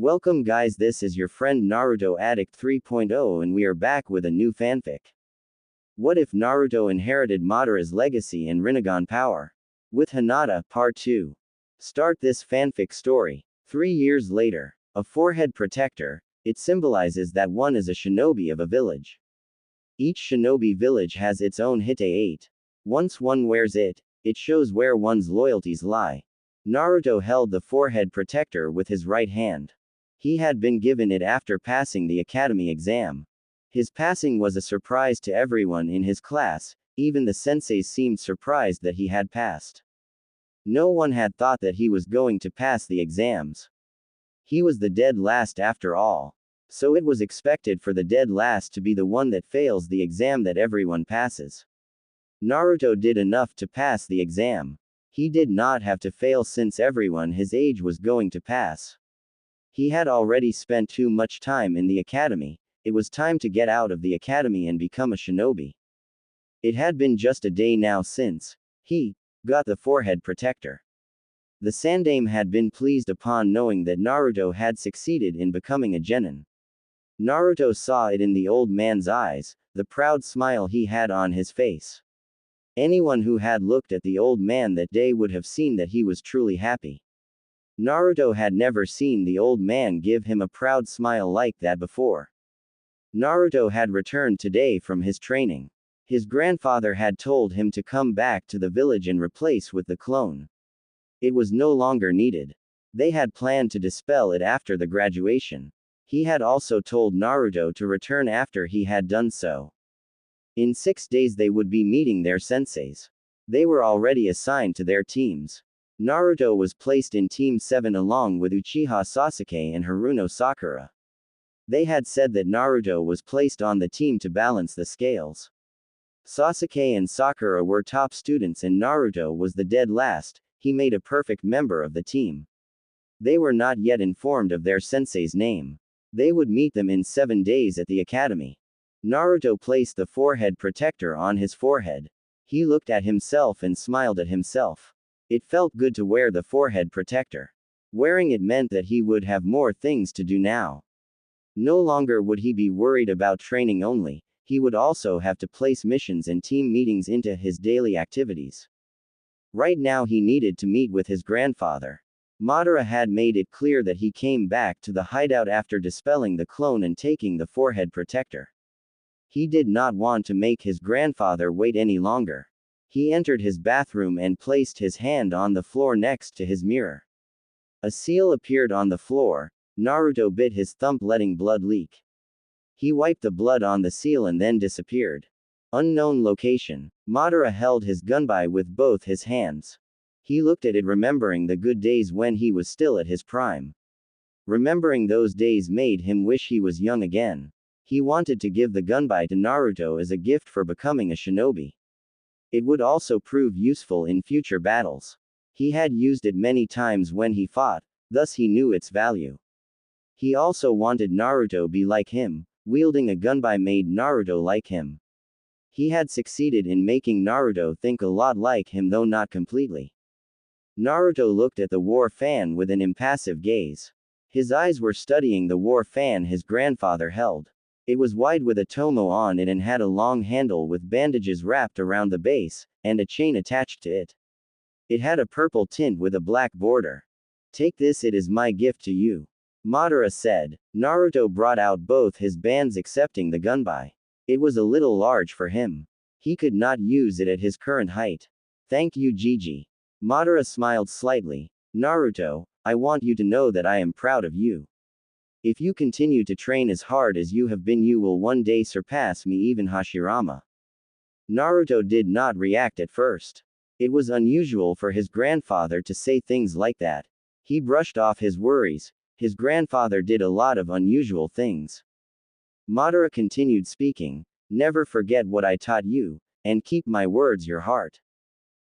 Welcome guys, this is your friend Naruto Addict 3.0 and we are back with a new fanfic. What if Naruto inherited Madara's legacy and Rinnegan power? With Hinata, Part 2. Start this fanfic story. 3 years later. A forehead protector, it symbolizes that one is a shinobi of a village. Each shinobi village has its own Hite 8. Once one wears it, it shows where one's loyalties lie. Naruto held the forehead protector with his right hand. He had been given it after passing the academy exam. His passing was a surprise to everyone in his class, even the senseis seemed surprised that he had passed. No one had thought that he was going to pass the exams. He was the dead last after all. So it was expected for the dead last to be the one that fails the exam that everyone passes. Naruto did enough to pass the exam. He did not have to fail since everyone his age was going to pass. He had already spent too much time in the academy. It was time to get out of the academy and become a shinobi. It had been just a day now since he got the forehead protector. The Sandaime had been pleased upon knowing that Naruto had succeeded in becoming a genin. Naruto saw it in the old man's eyes, the proud smile he had on his face. Anyone who had looked at the old man that day would have seen that he was truly happy. Naruto had never seen the old man give him a proud smile like that before. Naruto had returned today from his training. His grandfather had told him to come back to the village and replace with the clone. It was no longer needed. They had planned to dispel it after the graduation. He had also told Naruto to return after he had done so. In 6 days they would be meeting their senseis. They were already assigned to their teams. Naruto was placed in Team 7 along with Uchiha Sasuke and Haruno Sakura. They had said that Naruto was placed on the team to balance the scales. Sasuke and Sakura were top students and Naruto was the dead last. He made a perfect member of the team. They were not yet informed of their sensei's name. They would meet them in 7 days at the academy. Naruto placed the forehead protector on his forehead. He looked at himself and smiled at himself. It felt good to wear the forehead protector. Wearing it meant that he would have more things to do now. No longer would he be worried about training only, he would also have to place missions and team meetings into his daily activities. Right now he needed to meet with his grandfather. Madara had made it clear that he came back to the hideout after dispelling the clone and taking the forehead protector. He did not want to make his grandfather wait any longer. He entered his bathroom and placed his hand on the floor next to his mirror. A seal appeared on the floor. Naruto bit his thumb, letting blood leak. He wiped the blood on the seal and then disappeared. Unknown location. Madara held his gunbai with both his hands. He looked at it, remembering the good days when he was still at his prime. Remembering those days made him wish he was young again. He wanted to give the gunbai to Naruto as a gift for becoming a shinobi. It would also prove useful in future battles. He had used it many times when he fought, thus he knew its value. He also wanted Naruto be like him. Wielding a gunbai made Naruto like him. He had succeeded in making Naruto think a lot like him, though not completely. Naruto looked at the war fan with an impassive gaze. His eyes were studying the war fan his grandfather held. It was wide with a tomo on it and had a long handle with bandages wrapped around the base, and a chain attached to it. It had a purple tint with a black border. Take this, it is my gift to you. Madara said. Naruto brought out both his bands, accepting the gunbai. It was a little large for him. He could not use it at his current height. Thank you, Gigi. Madara smiled slightly. Naruto, I want you to know that I am proud of you. If you continue to train as hard as you have been, you will one day surpass me, even Hashirama. Naruto did not react at first. It was unusual for his grandfather to say things like that. He brushed off his worries. His grandfather did a lot of unusual things. Madara continued speaking. Never forget what I taught you, and keep my words your heart.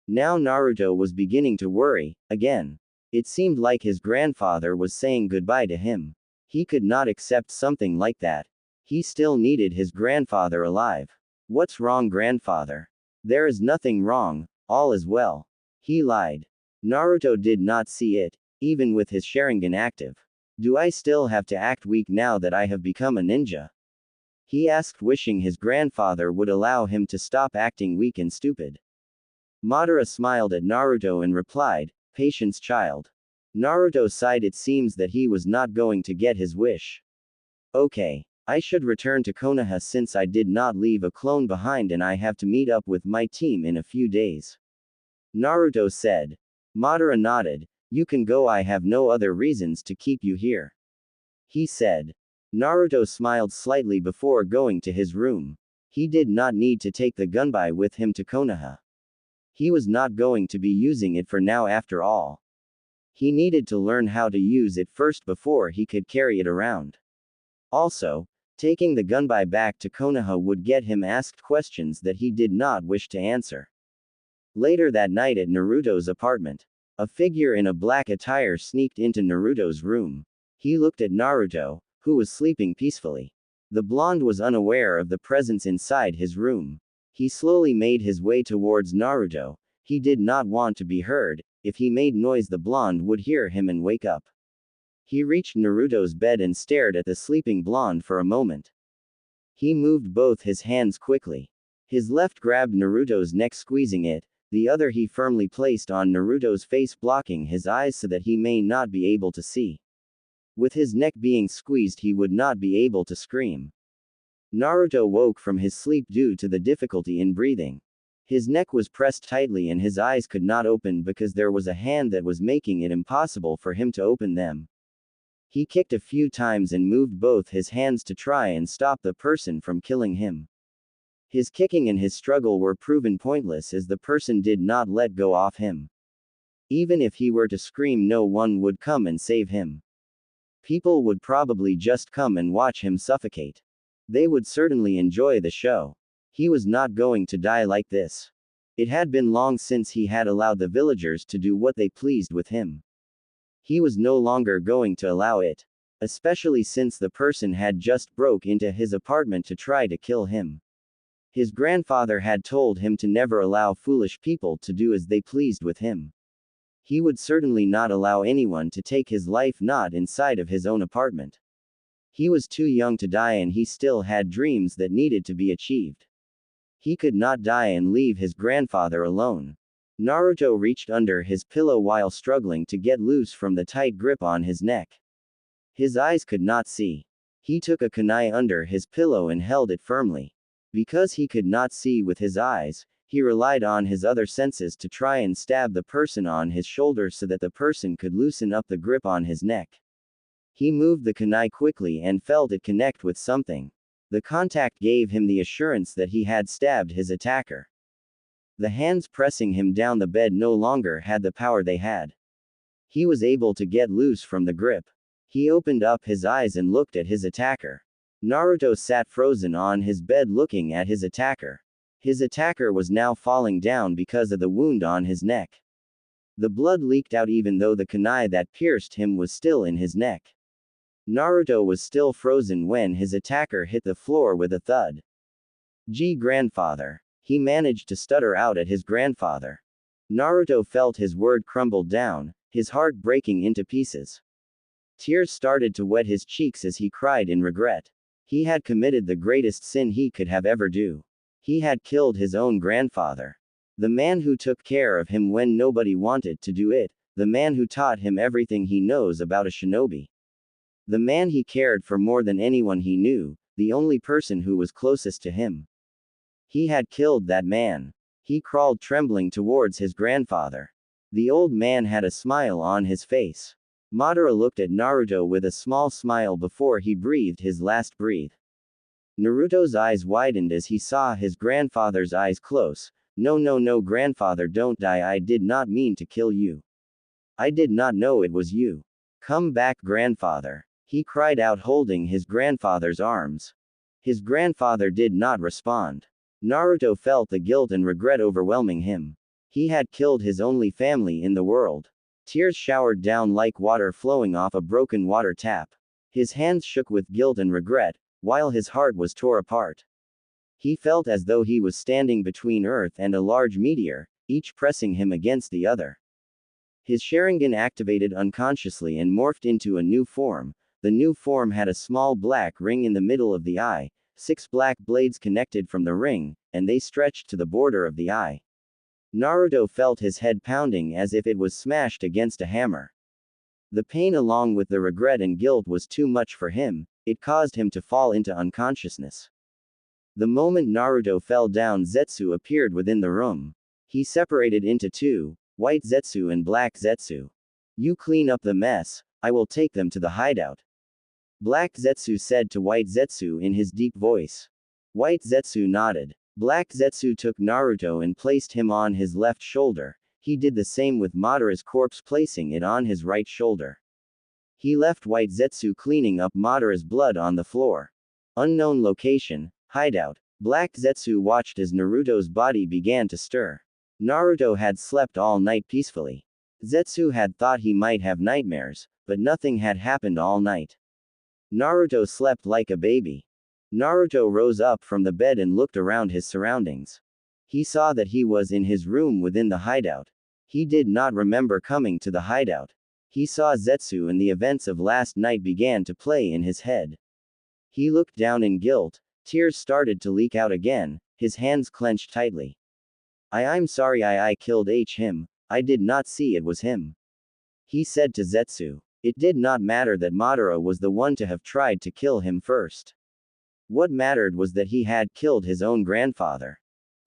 Now Naruto was beginning to worry, again. It seemed like his grandfather was saying goodbye to him. He could not accept something like that. He still needed his grandfather alive. What's wrong, grandfather? There is nothing wrong, all is well. He lied. Naruto did not see it, even with his Sharingan active. Do I still have to act weak now that I have become a ninja? He asked, wishing his grandfather would allow him to stop acting weak and stupid. Madara smiled at Naruto and replied, "Patience, child." Naruto sighed. It seems that he was not going to get his wish. Okay. I should return to Konoha since I did not leave a clone behind and I have to meet up with my team in a few days. Naruto said. Madara nodded. You can go, I have no other reasons to keep you here. He said. Naruto smiled slightly before going to his room. He did not need to take the gunbai with him to Konoha. He was not going to be using it for now after all. He needed to learn how to use it first before he could carry it around. Also, taking the gunbai back to Konoha would get him asked questions that he did not wish to answer. Later that night at Naruto's apartment, a figure in a black attire sneaked into Naruto's room. He looked at Naruto, who was sleeping peacefully. The blonde was unaware of the presence inside his room. He slowly made his way towards Naruto. He did not want to be heard. If he made noise, the blonde would hear him and wake up. He reached Naruto's bed and stared at the sleeping blonde for a moment. He moved both his hands quickly. His left grabbed Naruto's neck, squeezing it. The other he firmly placed on Naruto's face, blocking his eyes so that he may not be able to see. With his neck being squeezed, he would not be able to scream. Naruto woke from his sleep due to the difficulty in breathing. His neck was pressed tightly and his eyes could not open because there was a hand that was making it impossible for him to open them. He kicked a few times and moved both his hands to try and stop the person from killing him. His kicking and his struggle were proven pointless as the person did not let go of him. Even if he were to scream, no one would come and save him. People would probably just come and watch him suffocate. They would certainly enjoy the show. He was not going to die like this. It had been long since he had allowed the villagers to do what they pleased with him. He was no longer going to allow it. Especially since the person had just broke into his apartment to try to kill him. His grandfather had told him to never allow foolish people to do as they pleased with him. He would certainly not allow anyone to take his life, not inside of his own apartment. He was too young to die and he still had dreams that needed to be achieved. He could not die and leave his grandfather alone. Naruto reached under his pillow while struggling to get loose from the tight grip on his neck. His eyes could not see. He took a kunai under his pillow and held it firmly. Because he could not see with his eyes, he relied on his other senses to try and stab the person on his shoulder so that the person could loosen up the grip on his neck. He moved the kunai quickly and felt it connect with something. The contact gave him the assurance that he had stabbed his attacker. The hands pressing him down the bed no longer had the power they had. He was able to get loose from the grip. He opened up his eyes and looked at his attacker. Naruto sat frozen on his bed looking at his attacker. His attacker was now falling down because of the wound on his neck. The blood leaked out even though the kunai that pierced him was still in his neck. Naruto was still frozen when his attacker hit the floor with a thud. Grandfather. He managed to stutter out at his grandfather. Naruto felt his word crumble down, his heart breaking into pieces. Tears started to wet his cheeks as he cried in regret. He had committed the greatest sin he could have ever do. He had killed his own grandfather. The man who took care of him when nobody wanted to do it, the man who taught him everything he knows about a shinobi. The man he cared for more than anyone he knew, the only person who was closest to him. He had killed that man. He crawled trembling towards his grandfather. The old man had a smile on his face. Madara looked at Naruto with a small smile before he breathed his last breath. Naruto's eyes widened as he saw his grandfather's eyes close. No, grandfather, don't die. I did not mean to kill you. I did not know it was you. Come back, grandfather. He cried out, holding his grandfather's arms. His grandfather did not respond. Naruto felt the guilt and regret overwhelming him. He had killed his only family in the world. Tears showered down like water flowing off a broken water tap. His hands shook with guilt and regret, while his heart was torn apart. He felt as though he was standing between Earth and a large meteor, each pressing him against the other. His Sharingan activated unconsciously and morphed into a new form. The new form had a small black ring in the middle of the eye, 6 black blades connected from the ring, and they stretched to the border of the eye. Naruto felt his head pounding as if it was smashed against a hammer. The pain along with the regret and guilt was too much for him, it caused him to fall into unconsciousness. The moment Naruto fell down, Zetsu appeared within the room. He separated into two, white Zetsu and black Zetsu. You clean up the mess, I will take them to the hideout. Black Zetsu said to White Zetsu in his deep voice. White Zetsu nodded. Black Zetsu took Naruto and placed him on his left shoulder. He did the same with Madara's corpse, placing it on his right shoulder. He left White Zetsu cleaning up Madara's blood on the floor. Unknown location, hideout. Black Zetsu watched as Naruto's body began to stir. Naruto had slept all night peacefully. Zetsu had thought he might have nightmares, but nothing had happened all night. Naruto slept like a baby. Naruto rose up from the bed and looked around his surroundings. He saw that he was in his room within the hideout. He did not remember coming to the hideout. He saw Zetsu and the events of last night began to play in his head. He looked down in guilt, tears started to leak out again, his hands clenched tightly. I'm sorry I killed him, I did not see it was him. He said to Zetsu. It did not matter that Madara was the one to have tried to kill him first. What mattered was that he had killed his own grandfather.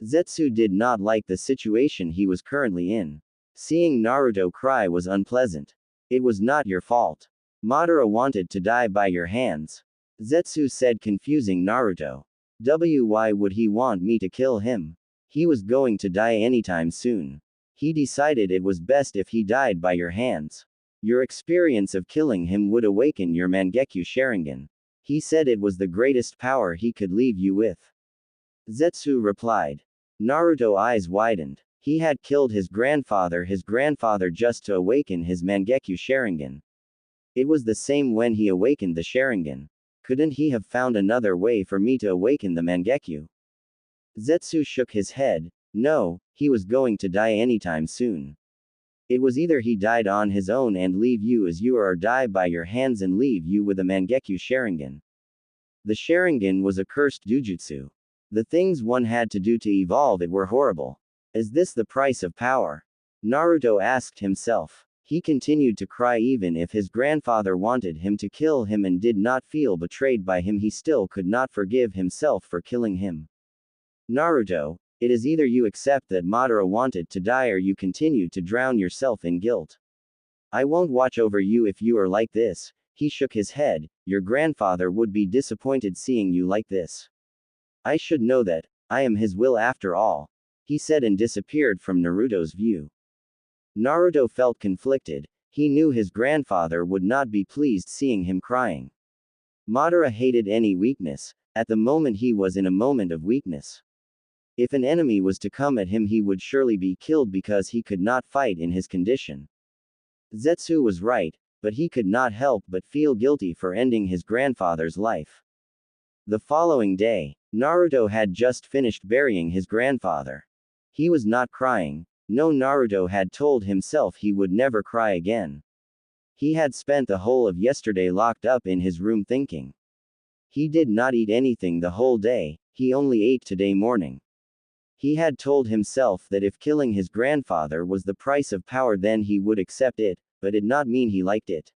Zetsu did not like the situation he was currently in. Seeing Naruto cry was unpleasant. It was not your fault. Madara wanted to die by your hands. Zetsu said, confusing Naruto. Why would he want me to kill him? He was going to die anytime soon. He decided it was best if he died by your hands. Your experience of killing him would awaken your Mangekyo Sharingan. He said it was the greatest power he could leave you with. Zetsu replied. Naruto's eyes widened. He had killed his grandfather just to awaken his Mangekyo Sharingan. It was the same when he awakened the Sharingan. Couldn't he have found another way for me to awaken the Mangekyo? Zetsu shook his head. No, he was going to die anytime soon. It was either he died on his own and leave you as you are, or die by your hands and leave you with a Mangekyo Sharingan. The Sharingan was a cursed Jujutsu. The things one had to do to evolve it were horrible. Is this the price of power? Naruto asked himself. He continued to cry even if his grandfather wanted him to kill him and did not feel betrayed by him, he still could not forgive himself for killing him. Naruto, it is either you accept that Madara wanted to die or you continue to drown yourself in guilt. I won't watch over you if you are like this. He shook his head. Your grandfather would be disappointed seeing you like this. I should know that. I am his will after all. He said and disappeared from Naruto's view. Naruto felt conflicted. He knew his grandfather would not be pleased seeing him crying. Madara hated any weakness. At the moment he was in a moment of weakness. If an enemy was to come at him, he would surely be killed because he could not fight in his condition. Zetsu was right, but he could not help but feel guilty for ending his grandfather's life. The following day, Naruto had just finished burying his grandfather. He was not crying. No, Naruto had told himself he would never cry again. He had spent the whole of yesterday locked up in his room thinking. He did not eat anything the whole day, he only ate today morning. He had told himself that if killing his grandfather was the price of power, then he would accept it, but it did not mean he liked it.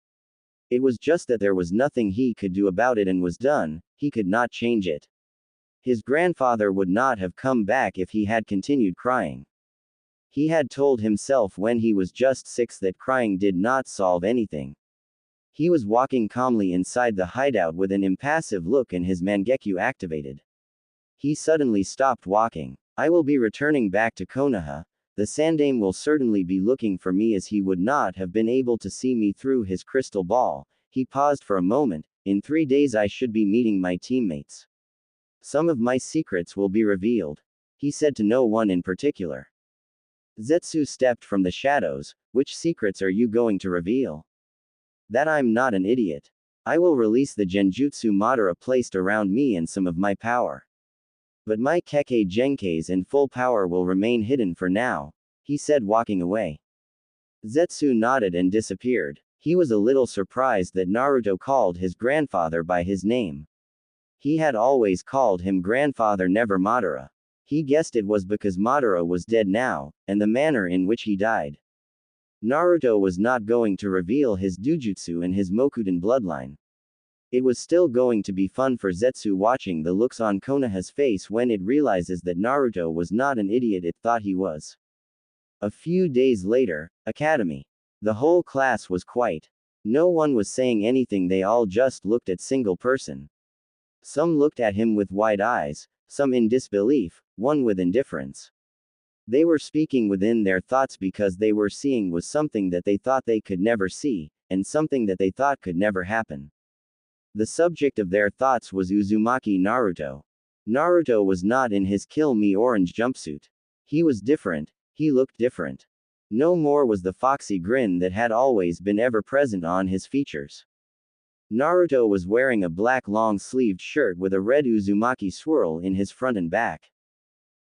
It was just that there was nothing he could do about it and was done, he could not change it. His grandfather would not have come back if he had continued crying. He had told himself when he was just 6 that crying did not solve anything. He was walking calmly inside the hideout with an impassive look and his Mangekyo activated. He suddenly stopped walking. I will be returning back to Konoha. The Sandaime will certainly be looking for me as he would not have been able to see me through his crystal ball. He paused for a moment. In 3 days I should be meeting my teammates. Some of my secrets will be revealed. He said to no one in particular. Zetsu stepped from the shadows. Which secrets are you going to reveal? That I'm not an idiot. I will release the genjutsu Madara placed around me and some of my power. But my Kekkei Genkais and full power will remain hidden for now, he said, walking away. Zetsu nodded and disappeared. He was a little surprised that Naruto called his grandfather by his name. He had always called him grandfather, never Madara. He guessed it was because Madara was dead now, and the manner in which he died. Naruto was not going to reveal his Dujutsu and his Mokuden bloodline. It was still going to be fun for Zetsu watching the looks on Konoha's face when it realizes that Naruto was not an idiot it thought he was. A few days later, Academy. The whole class was quiet. No one was saying anything, they all just looked at single person. Some looked at him with wide eyes, some in disbelief, one with indifference. They were speaking within their thoughts because they were seeing was something that they thought they could never see, and something that they thought could never happen. The subject of their thoughts was Uzumaki Naruto. Naruto was not in his kill me orange jumpsuit. He was different, he looked different. No more was the foxy grin that had always been ever present on his features. Naruto was wearing a black long-sleeved shirt with a red Uzumaki swirl in his front and back.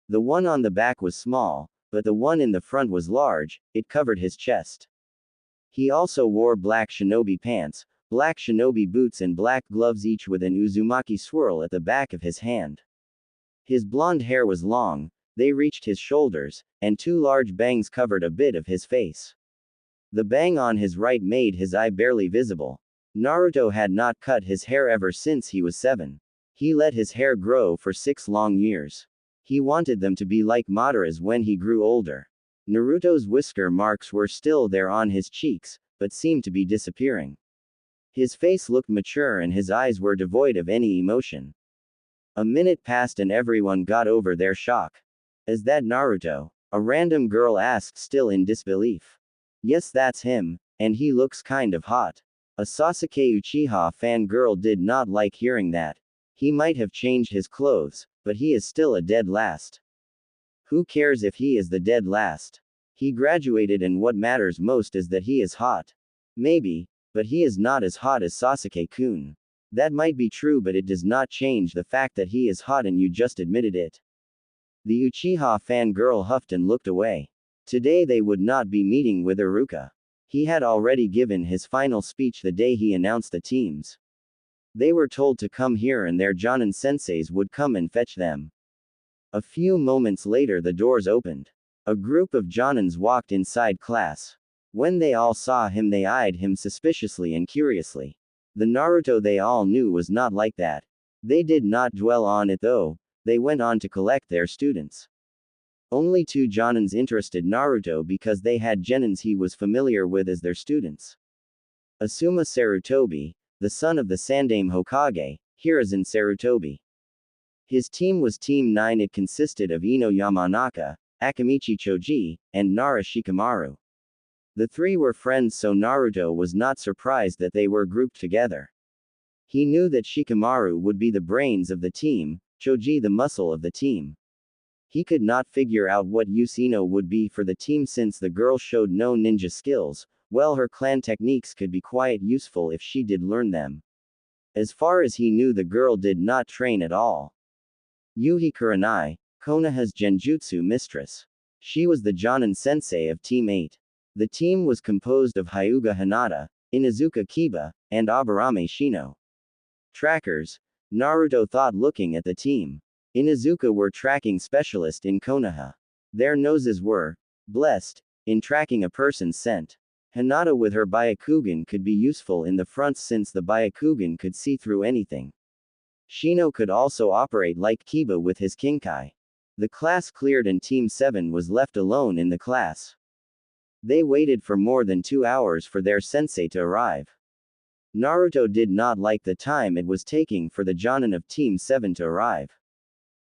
The one on the back was small, but the one in the front was large, it covered his chest. He also wore black shinobi pants, black shinobi boots and black gloves, each with an Uzumaki swirl at the back of his hand. His blonde hair was long, they reached his shoulders, and two large bangs covered a bit of his face. The bang on his right made his eye barely visible. Naruto had not cut his hair ever since he was 7. He let his hair grow for 6 long years. He wanted them to be like Madara's when he grew older. Naruto's whisker marks were still there on his cheeks, but seemed to be disappearing. His face looked mature and his eyes were devoid of any emotion. A minute passed and everyone got over their shock. Is that Naruto? A random girl asked, still in disbelief. Yes, that's him, and he looks kind of hot. A Sasuke Uchiha fangirl did not like hearing that. He might have changed his clothes, but he is still a dead last. Who cares if he is the dead last? He graduated and what matters most is that he is hot. Maybe, but he is not as hot as Sasuke-kun. That might be true, but it does not change the fact that he is hot and you just admitted it. The Uchiha fangirl huffed and looked away. Today they would not be meeting with Iruka. He had already given his final speech the day he announced the teams. They were told to come here and their Jonin senseis would come and fetch them. A few moments later the doors opened. A group of Jonins walked inside class. When they all saw him they eyed him suspiciously and curiously. The Naruto they all knew was not like that. They did not dwell on it though, they went on to collect their students. Only 2 Jonins interested Naruto because they had genins he was familiar with as their students. Asuma Sarutobi, the son of the Sandaime Hokage, Hiruzen Sarutobi. His team was Team 9. It consisted of Ino Yamanaka, Akamichi Choji, and Nara Shikamaru. The 3 were friends, so Naruto was not surprised that they were grouped together. He knew that Shikamaru would be the brains of the team, Choji the muscle of the team. He could not figure out what use Ino would be for the team since the girl showed no ninja skills. Well, her clan techniques could be quite useful if she did learn them. As far as he knew, the girl did not train at all. Yuhi Kurenai, Konoha's Genjutsu mistress. She was the Jonin sensei of Team 8. The team was composed of Hyuga Hinata, Inuzuka Kiba, and Aburame Shino. Trackers. Naruto thought looking at the team. Inuzuka were tracking specialist in Konoha. Their noses were blessed in tracking a person's scent. Hinata with her Byakugan could be useful in the fronts since the Byakugan could see through anything. Shino could also operate like Kiba with his Kinkai. The class cleared and Team 7 was left alone in the class. They waited for more than 2 hours for their sensei to arrive. Naruto did not like the time it was taking for the Jonin of Team 7 to arrive.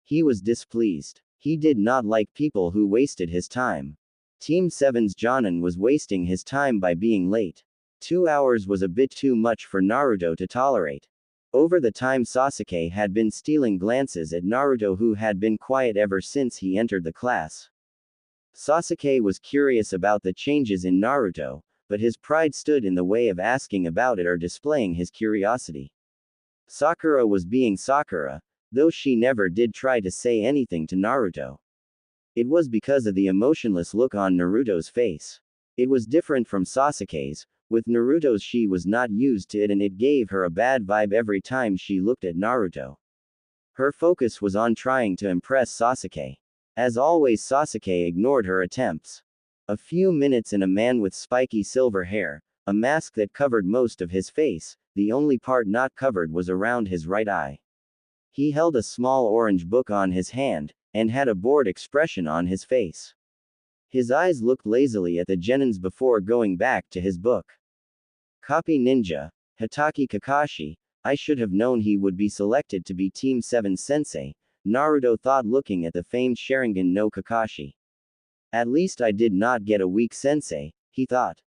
He was displeased. He did not like people who wasted his time. Team 7's Jonin was wasting his time by being late. 2 hours was a bit too much for Naruto to tolerate. Over the time Sasuke had been stealing glances at Naruto, who had been quiet ever since he entered the class. Sasuke was curious about the changes in Naruto, but his pride stood in the way of asking about it or displaying his curiosity. Sakura was being Sakura, though she never did try to say anything to Naruto. It was because of the emotionless look on Naruto's face. It was different from Sasuke's. With Naruto's she was not used to it and it gave her a bad vibe every time she looked at Naruto. Her focus was on trying to impress Sasuke. As always, Sasuke ignored her attempts. A few minutes and a man with spiky silver hair, a mask that covered most of his face, the only part not covered was around his right eye. He held a small orange book on his hand, and had a bored expression on his face. His eyes looked lazily at the genins before going back to his book. Copy Ninja, Hitaki Kakashi. I should have known he would be selected to be Team 7 Sensei, Naruto thought looking at the famed Sharingan no Kakashi. At least I did not get a weak sensei, he thought.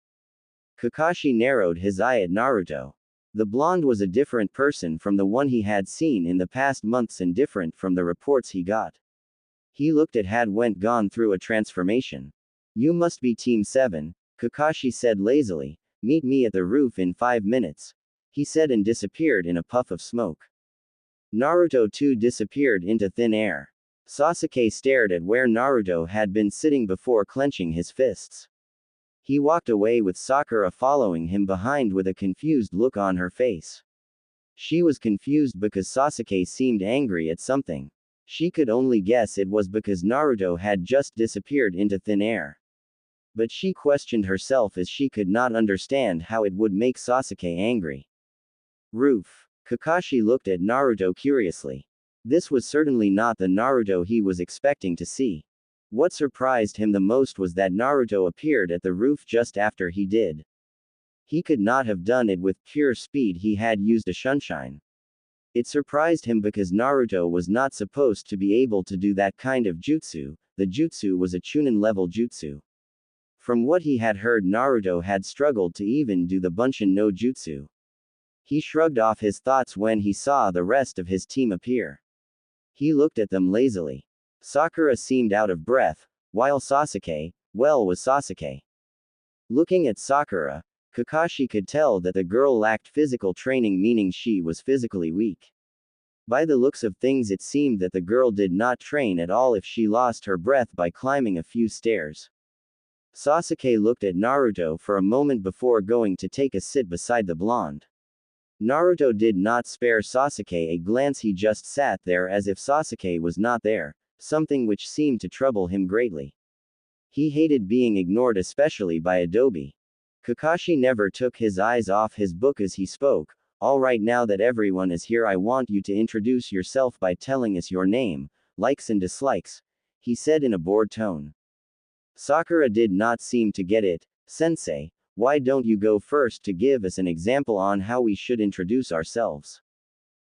Kakashi narrowed his eye at Naruto. The blonde was a different person from the one he had seen in the past months and different from the reports he got. He looked at had gone through a transformation. You must be Team 7, Kakashi said lazily. Meet me at the roof in 5 minutes. He said and disappeared in a puff of smoke. Naruto too disappeared into thin air. Sasuke stared at where Naruto had been sitting before clenching his fists. He walked away with Sakura following him behind with a confused look on her face. She was confused because Sasuke seemed angry at something. She could only guess it was because Naruto had just disappeared into thin air. But she questioned herself as she could not understand how it would make Sasuke angry. Roof. Kakashi looked at Naruto curiously. This was certainly not the Naruto he was expecting to see. What surprised him the most was that Naruto appeared at the roof just after he did. He could not have done it with pure speed, he had used a shunshine. It surprised him because Naruto was not supposed to be able to do that kind of jutsu. The jutsu was a Chunin level jutsu. From what he had heard, Naruto had struggled to even do the Bunshin no jutsu. He shrugged off his thoughts when he saw the rest of his team appear. He looked at them lazily. Sakura seemed out of breath, while Sasuke, well, was Sasuke. Looking at Sakura, Kakashi could tell that the girl lacked physical training, meaning she was physically weak. By the looks of things, it seemed that the girl did not train at all if she lost her breath by climbing a few stairs. Sasuke looked at Naruto for a moment before going to take a sit beside the blonde. Naruto did not spare Sasuke a glance, he just sat there as if Sasuke was not there, something which seemed to trouble him greatly. He hated being ignored, especially by Adobe. Kakashi never took his eyes off his book as he spoke. Alright, now that everyone is here, I want you to introduce yourself by telling us your name, likes and dislikes, he said in a bored tone. Sakura did not seem to get it. Sensei, why don't you go first to give us an example on how we should introduce ourselves?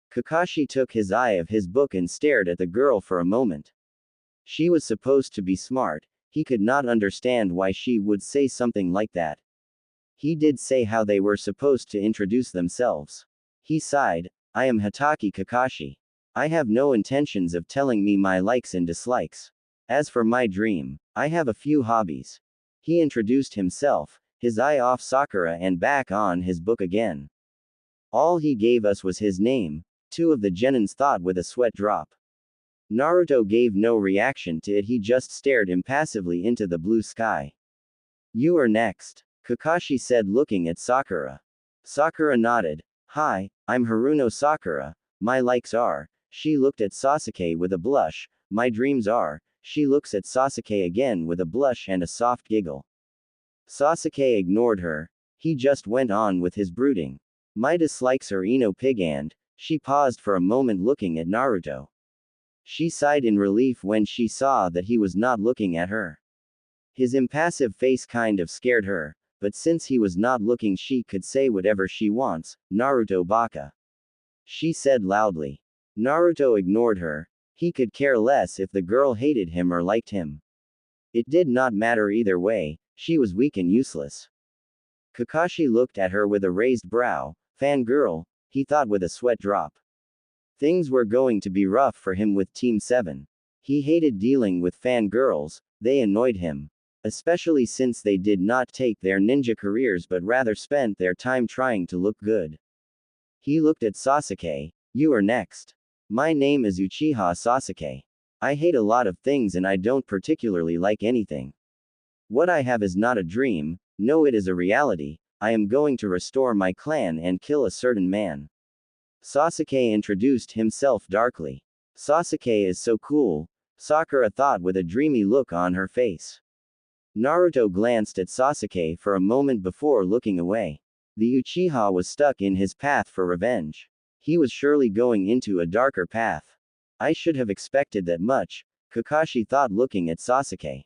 Kakashi took his eye off his book and stared at the girl for a moment. She was supposed to be smart. He could not understand why she would say something like that. He did say how they were supposed to introduce themselves. He sighed. I am Hitaki Kakashi. I have no intentions of telling me my likes and dislikes. As for my dream, I have a few hobbies. He introduced himself, his eye off Sakura and back on his book again. All he gave us was his name, two of the genins thought with a sweat drop. Naruto gave no reaction to it, he just stared impassively into the blue sky. You are next, Kakashi said looking at Sakura. Sakura nodded. Hi, I'm Haruno Sakura, my likes are, she looked at Sasuke with a blush, my dreams are, she looks at Sasuke again with a blush and a soft giggle. Sasuke ignored her. He just went on with his brooding. My dislikes are Ino Pig and, she paused for a moment looking at Naruto. She sighed in relief when she saw that he was not looking at her. His impassive face kind of scared her, but since he was not looking, she could say whatever she wants. Naruto Baka, she said loudly. Naruto ignored her. He could care less if the girl hated him or liked him. It did not matter either way, she was weak and useless. Kakashi looked at her with a raised brow. Fangirl, he thought with a sweat drop. Things were going to be rough for him with Team 7. He hated dealing with fangirls, they annoyed him. Especially since they did not take their ninja careers but rather spent their time trying to look good. He looked at Sasuke. You are next. My name is Uchiha Sasuke. I hate a lot of things and I don't particularly like anything. What I have is not a dream, No, it is a reality. I am going to restore my clan and kill a certain man. Sasuke introduced himself darkly. Sasuke is so cool, Sakura thought with a dreamy look on her face. Naruto glanced at Sasuke for a moment before looking away. The Uchiha was stuck in his path for revenge. He was surely going into a darker path. I should have expected that much, Kakashi thought looking at Sasuke.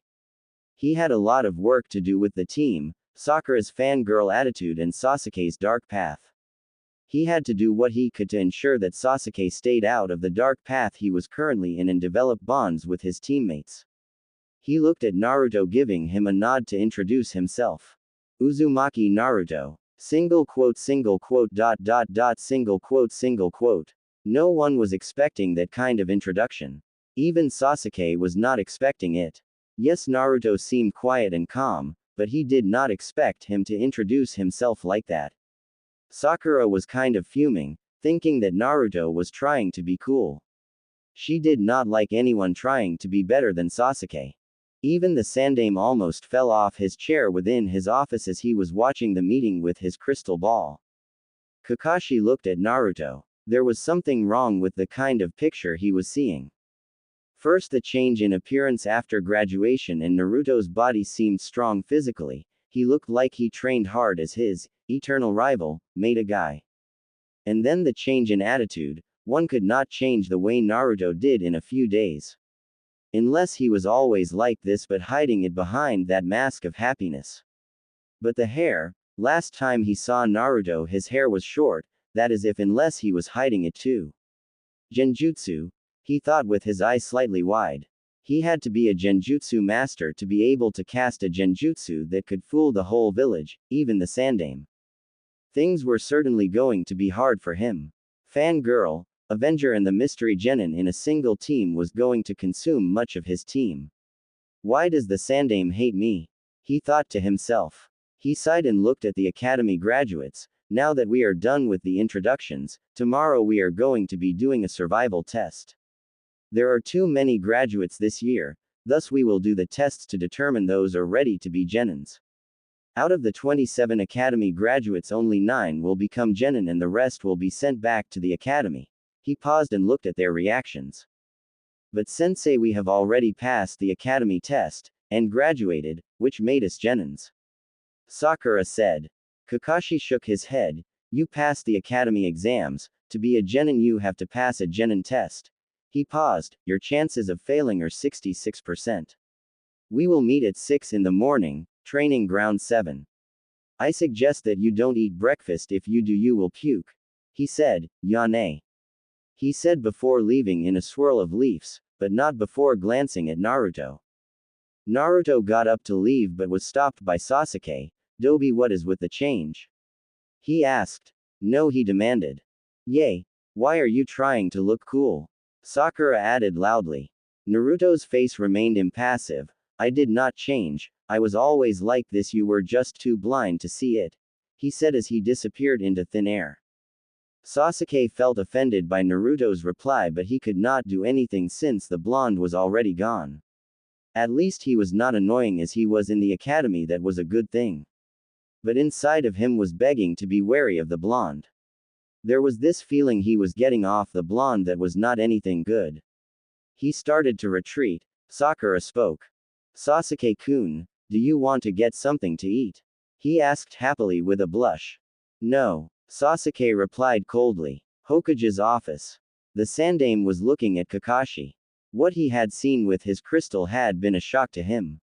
He had a lot of work to do with the team, Sakura's fangirl attitude and Sasuke's dark path. He had to do what he could to ensure that Sasuke stayed out of the dark path he was currently in and develop bonds with his teammates. He looked at Naruto, giving him a nod to introduce himself. Uzumaki Naruto. Single quote, single quote, single quote, single quote. No one was expecting that kind of introduction. Even Sasuke was not expecting it. Yes, Naruto seemed quiet and calm, but he did not expect him to introduce himself like that. Sakura was kind of fuming, thinking that Naruto was trying to be cool. She did not like anyone trying to be better than Sasuke. Even the Sandaime almost fell off his chair within his office as he was watching the meeting with his crystal ball. Kakashi looked at Naruto. There was something wrong with the kind of picture he was seeing. First, the change in appearance after graduation, and Naruto's body seemed strong physically. He looked like he trained hard as his eternal rival, Meta guy. And then the change in attitude. One could not change the way Naruto did in a few days. Unless he was always like this but hiding it behind that mask of happiness. But the hair, last time he saw Naruto his hair was short, that is if unless he was hiding it too. Genjutsu, he thought with his eyes slightly wide. He had to be a genjutsu master to be able to cast a genjutsu that could fool the whole village, even the Sandaime. Things were certainly going to be hard for him. Fangirl, Avenger and the Mystery Genin in a single team was going to consume much of his team. Why does the Sandaime hate me? He thought to himself. He sighed and looked at the academy graduates. Now that we are done with the introductions, tomorrow we are going to be doing a survival test. There are too many graduates this year, thus we will do the tests to determine those are ready to be Genins. Out of the 27 academy graduates, only 9 will become Genin and the rest will be sent back to the academy. He paused and looked at their reactions. But sensei, we have already passed the academy test, and graduated, which made us Genins. Sakura said. Kakashi shook his head. You passed the academy exams, to be a Genin you have to pass a Genin test. He paused. Your chances of failing are 66%. We will meet at 6 in the morning, training ground 7. I suggest that you don't eat breakfast, if you do you will puke. He said. Yane. He said before leaving in a swirl of leaves, but not before glancing at Naruto. Naruto got up to leave but was stopped by Sasuke. Dobi, what is with the change? He asked. No, he demanded. Yay. Why are you trying to look cool? Sakura added loudly. Naruto's face remained impassive. I did not change, I was always like this, you were just too blind to see it. He said as he disappeared into thin air. Sasuke felt offended by Naruto's reply, but he could not do anything since the blonde was already gone. At least he was not annoying as he was in the academy, that was a good thing. But inside of him was begging to be wary of the blonde. There was this feeling he was getting off the blonde that was not anything good. He started to retreat. Sakura spoke. Sasuke-kun, do you want to get something to eat? He asked happily with a blush. No. Sasuke replied coldly. Hokage's office. The Sandaime was looking at Kakashi. What he had seen with his crystal had been a shock to him.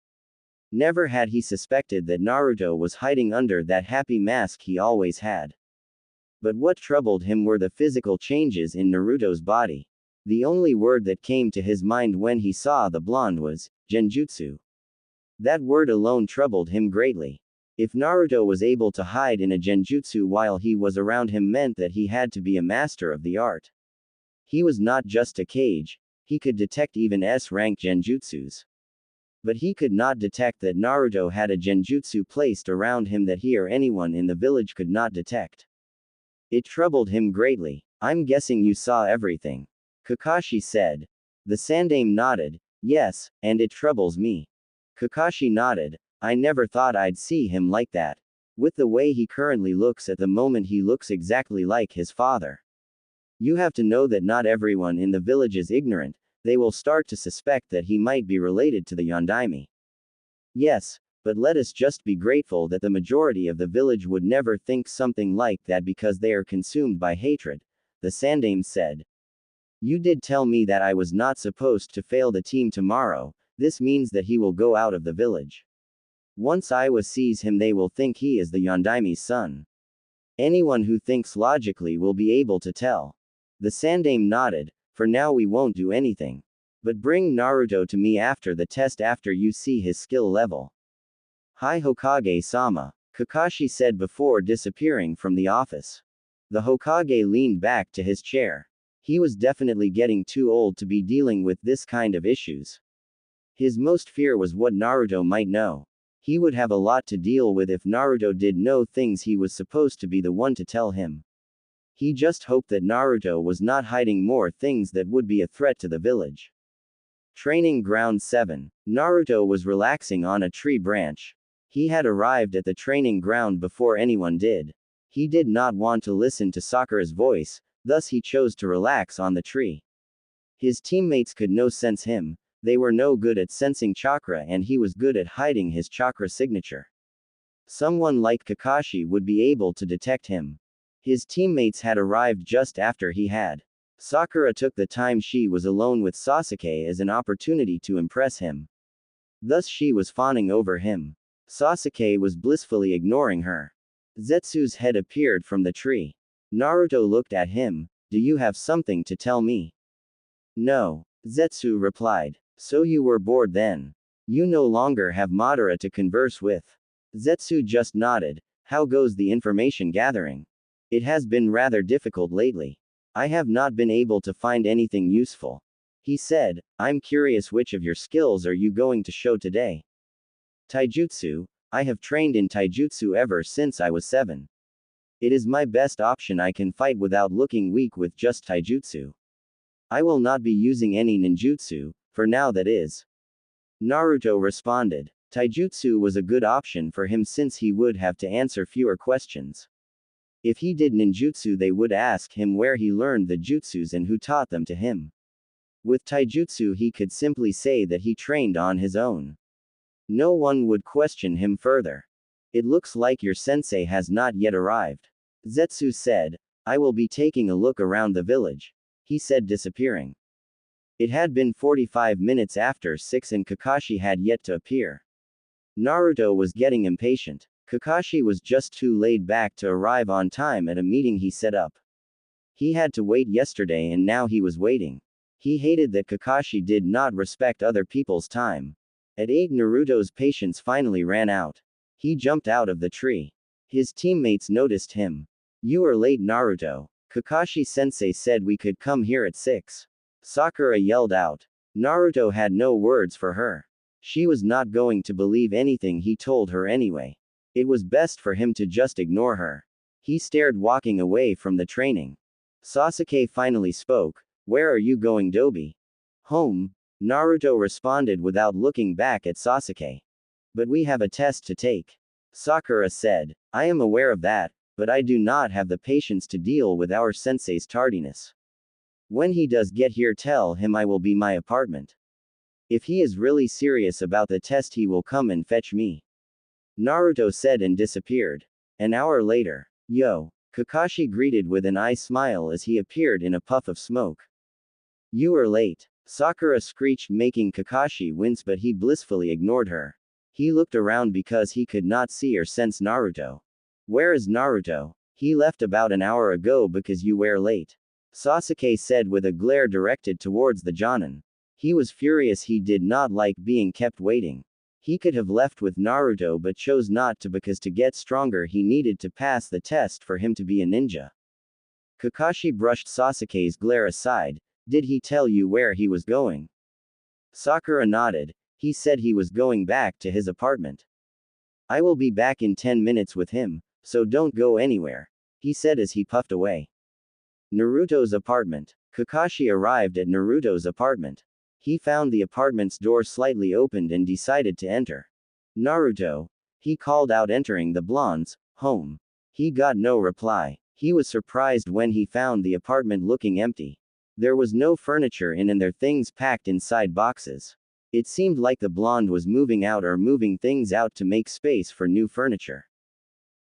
Never had he suspected that Naruto was hiding under that happy mask he always had. But what troubled him were the physical changes in Naruto's body. The only word that came to his mind when he saw the blonde was genjutsu. That word alone troubled him greatly. If Naruto was able to hide in a genjutsu while he was around him, meant that he had to be a master of the art. He was not just a Kage, he could detect even S-rank genjutsus. But he could not detect that Naruto had a genjutsu placed around him that he or anyone in the village could not detect. It troubled him greatly. I'm guessing you saw everything. Kakashi said. The Sandaime nodded. Yes, and it troubles me. Kakashi nodded. I never thought I'd see him like that. With the way he currently looks at the moment, he looks exactly like his father. You have to know that not everyone in the village is ignorant, they will start to suspect that he might be related to the Yondaime. Yes, but let us just be grateful that the majority of the village would never think something like that because they are consumed by hatred, the Sandaime said. You did tell me that I was not supposed to fail the team tomorrow, this means that he will go out of the village. Once Iwa sees him, they will think he is the Yondaime's son. Anyone who thinks logically will be able to tell. The Sandaime nodded. For now we won't do anything. But bring Naruto to me after the test after you see his skill level. Hi Hokage-sama, Kakashi said before disappearing from the office. The Hokage leaned back to his chair. He was definitely getting too old to be dealing with this kind of issues. His most fear was what Naruto might know. He would have a lot to deal with if Naruto did know things he was supposed to be the one to tell him. He just hoped that Naruto was not hiding more things that would be a threat to the village. Training Ground 7. Naruto was relaxing on a tree branch. He had arrived at the training ground before anyone did. He did not want to listen to Sakura's voice, thus he chose to relax on the tree. His teammates could no sense him. They were no good at sensing chakra and he was good at hiding his chakra signature. Someone like Kakashi would be able to detect him. His teammates had arrived just after he had. Sakura took the time she was alone with Sasuke as an opportunity to impress him. Thus she was fawning over him. Sasuke was blissfully ignoring her. Zetsu's head appeared from the tree. Naruto looked at him. Do you have something to tell me? No. Zetsu replied. So you were bored then. You no longer have Madara to converse with. Zetsu just nodded. How goes the information gathering? It has been rather difficult lately. I have not been able to find anything useful. He said, I'm curious which of your skills are you going to show today? Taijutsu. I have trained in Taijutsu ever since I was 7. It is my best option. I can fight without looking weak with just Taijutsu. I will not be using any ninjutsu, for now that is. Naruto responded. Taijutsu was a good option for him since he would have to answer fewer questions. If he did ninjutsu, they would ask him where he learned the jutsus and who taught them to him. With Taijutsu, he could simply say that he trained on his own. No one would question him further. It looks like your sensei has not yet arrived. Zetsu said, I will be taking a look around the village. He said, disappearing. It had been 45 minutes after 6 and Kakashi had yet to appear. Naruto was getting impatient. Kakashi was just too laid back to arrive on time at a meeting he set up. He had to wait yesterday and now he was waiting. He hated that Kakashi did not respect other people's time. At 8, Naruto's patience finally ran out. He jumped out of the tree. His teammates noticed him. You are late, Naruto. Kakashi-sensei said we could come here at 6. Sakura yelled out. Naruto had no words for her. She was not going to believe anything he told her anyway. It was best for him to just ignore her. He stared, walking away from the training. Sasuke finally spoke. Where are you going, Dobi? Home. Naruto responded without looking back at Sasuke. But we have a test to take. Sakura said. I am aware of that, but I do not have the patience to deal with our sensei's tardiness. When he does get here, tell him I will be my apartment. If he is really serious about the test, he will come and fetch me. Naruto said and disappeared. An hour later. Yo. Kakashi greeted with an eye smile as he appeared in a puff of smoke. You are late. Sakura screeched, making Kakashi wince, but he blissfully ignored her. He looked around because he could not see or sense Naruto. Where is Naruto? He left about an hour ago because you were late. Sasuke said with a glare directed towards the Jonin. He was furious. He did not like being kept waiting. He could have left with Naruto but chose not to because to get stronger he needed to pass the test for him to be a ninja. Kakashi brushed Sasuke's glare aside. Did he tell you where he was going? Sakura nodded. He said he was going back to his apartment. I will be back in 10 minutes with him, so don't go anywhere, he said as he puffed away. Naruto's apartment. Kakashi arrived at Naruto's apartment. He found the apartment's door slightly opened and decided to enter. Naruto, he called out, entering the blonde's home. He got no reply. He was surprised when he found the apartment looking empty. There was no furniture in and their things packed inside boxes. It seemed like the blonde was moving out or moving things out to make space for new furniture.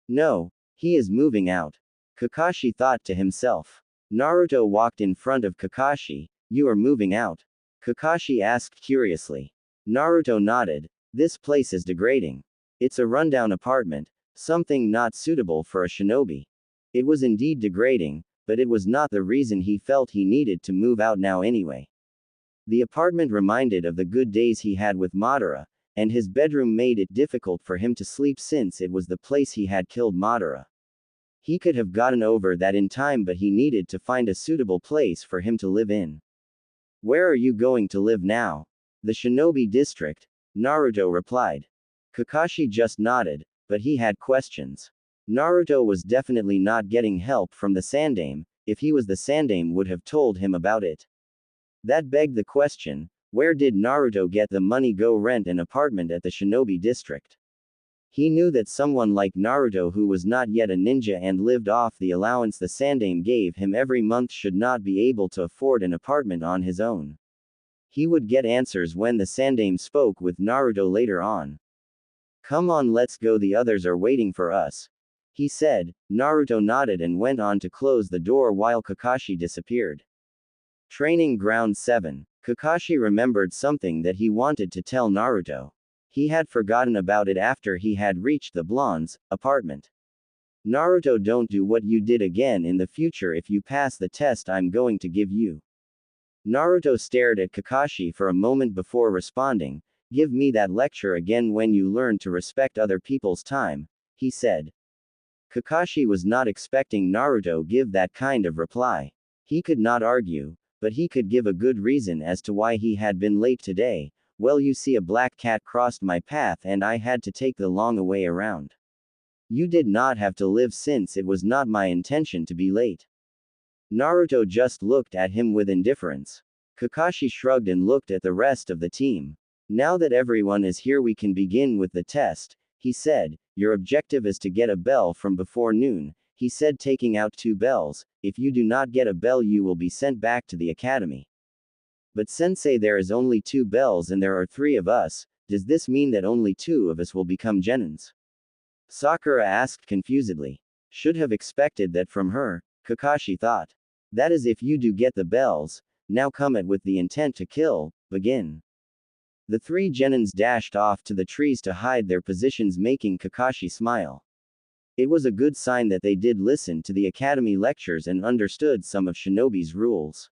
No, he is moving out. Kakashi thought to himself. Naruto walked in front of Kakashi. You are moving out? Kakashi asked curiously. Naruto nodded. This place is degrading. It's a rundown apartment, something not suitable for a shinobi. It was indeed degrading, but it was not the reason he felt he needed to move out now anyway. The apartment reminded of the good days he had with Madara, and his bedroom made it difficult for him to sleep since it was the place he had killed Madara. He could have gotten over that in time, but he needed to find a suitable place for him to live in. Where are you going to live now? The Shinobi District, Naruto replied. Kakashi just nodded, but he had questions. Naruto was definitely not getting help from the Sandaime. If he was the Sandaime would have told him about it. That begged the question, where did Naruto get the money go rent an apartment at the Shinobi District? He knew that someone like Naruto who was not yet a ninja and lived off the allowance the Sandaime gave him every month should not be able to afford an apartment on his own. He would get answers when the Sandaime spoke with Naruto later on. Come on, let's go, the others are waiting for us, he said. Naruto nodded and went on to close the door while Kakashi disappeared. Training Ground 7. Kakashi remembered something that he wanted to tell Naruto. He had forgotten about it after he had reached the blonde's apartment. Naruto, don't do what you did again in the future. If you pass the test I'm going to give you. Naruto stared at Kakashi for a moment before responding. Give me that lecture again when you learn to respect other people's time, he said. Kakashi was not expecting Naruto give that kind of reply. He could not argue, but he could give a good reason as to why he had been late today. Well, you see, a black cat crossed my path and I had to take the long way around. You did not have to live since it was not my intention to be late. Naruto just looked at him with indifference. Kakashi shrugged and looked at the rest of the team. Now that everyone is here, we can begin with the test, he said. Your objective is to get a bell from before noon, he said, taking out 2 bells. If you do not get a bell you will be sent back to the academy. But sensei, there is only 2 bells and there are 3 of us. Does this mean that only 2 of us will become genins? Sakura asked confusedly. Should have expected that from her, Kakashi thought. That is if you do get the bells. Now come it with the intent to kill, begin. The 3 genins dashed off to the trees to hide their positions, making Kakashi smile. It was a good sign that they did listen to the academy lectures and understood some of Shinobi's rules.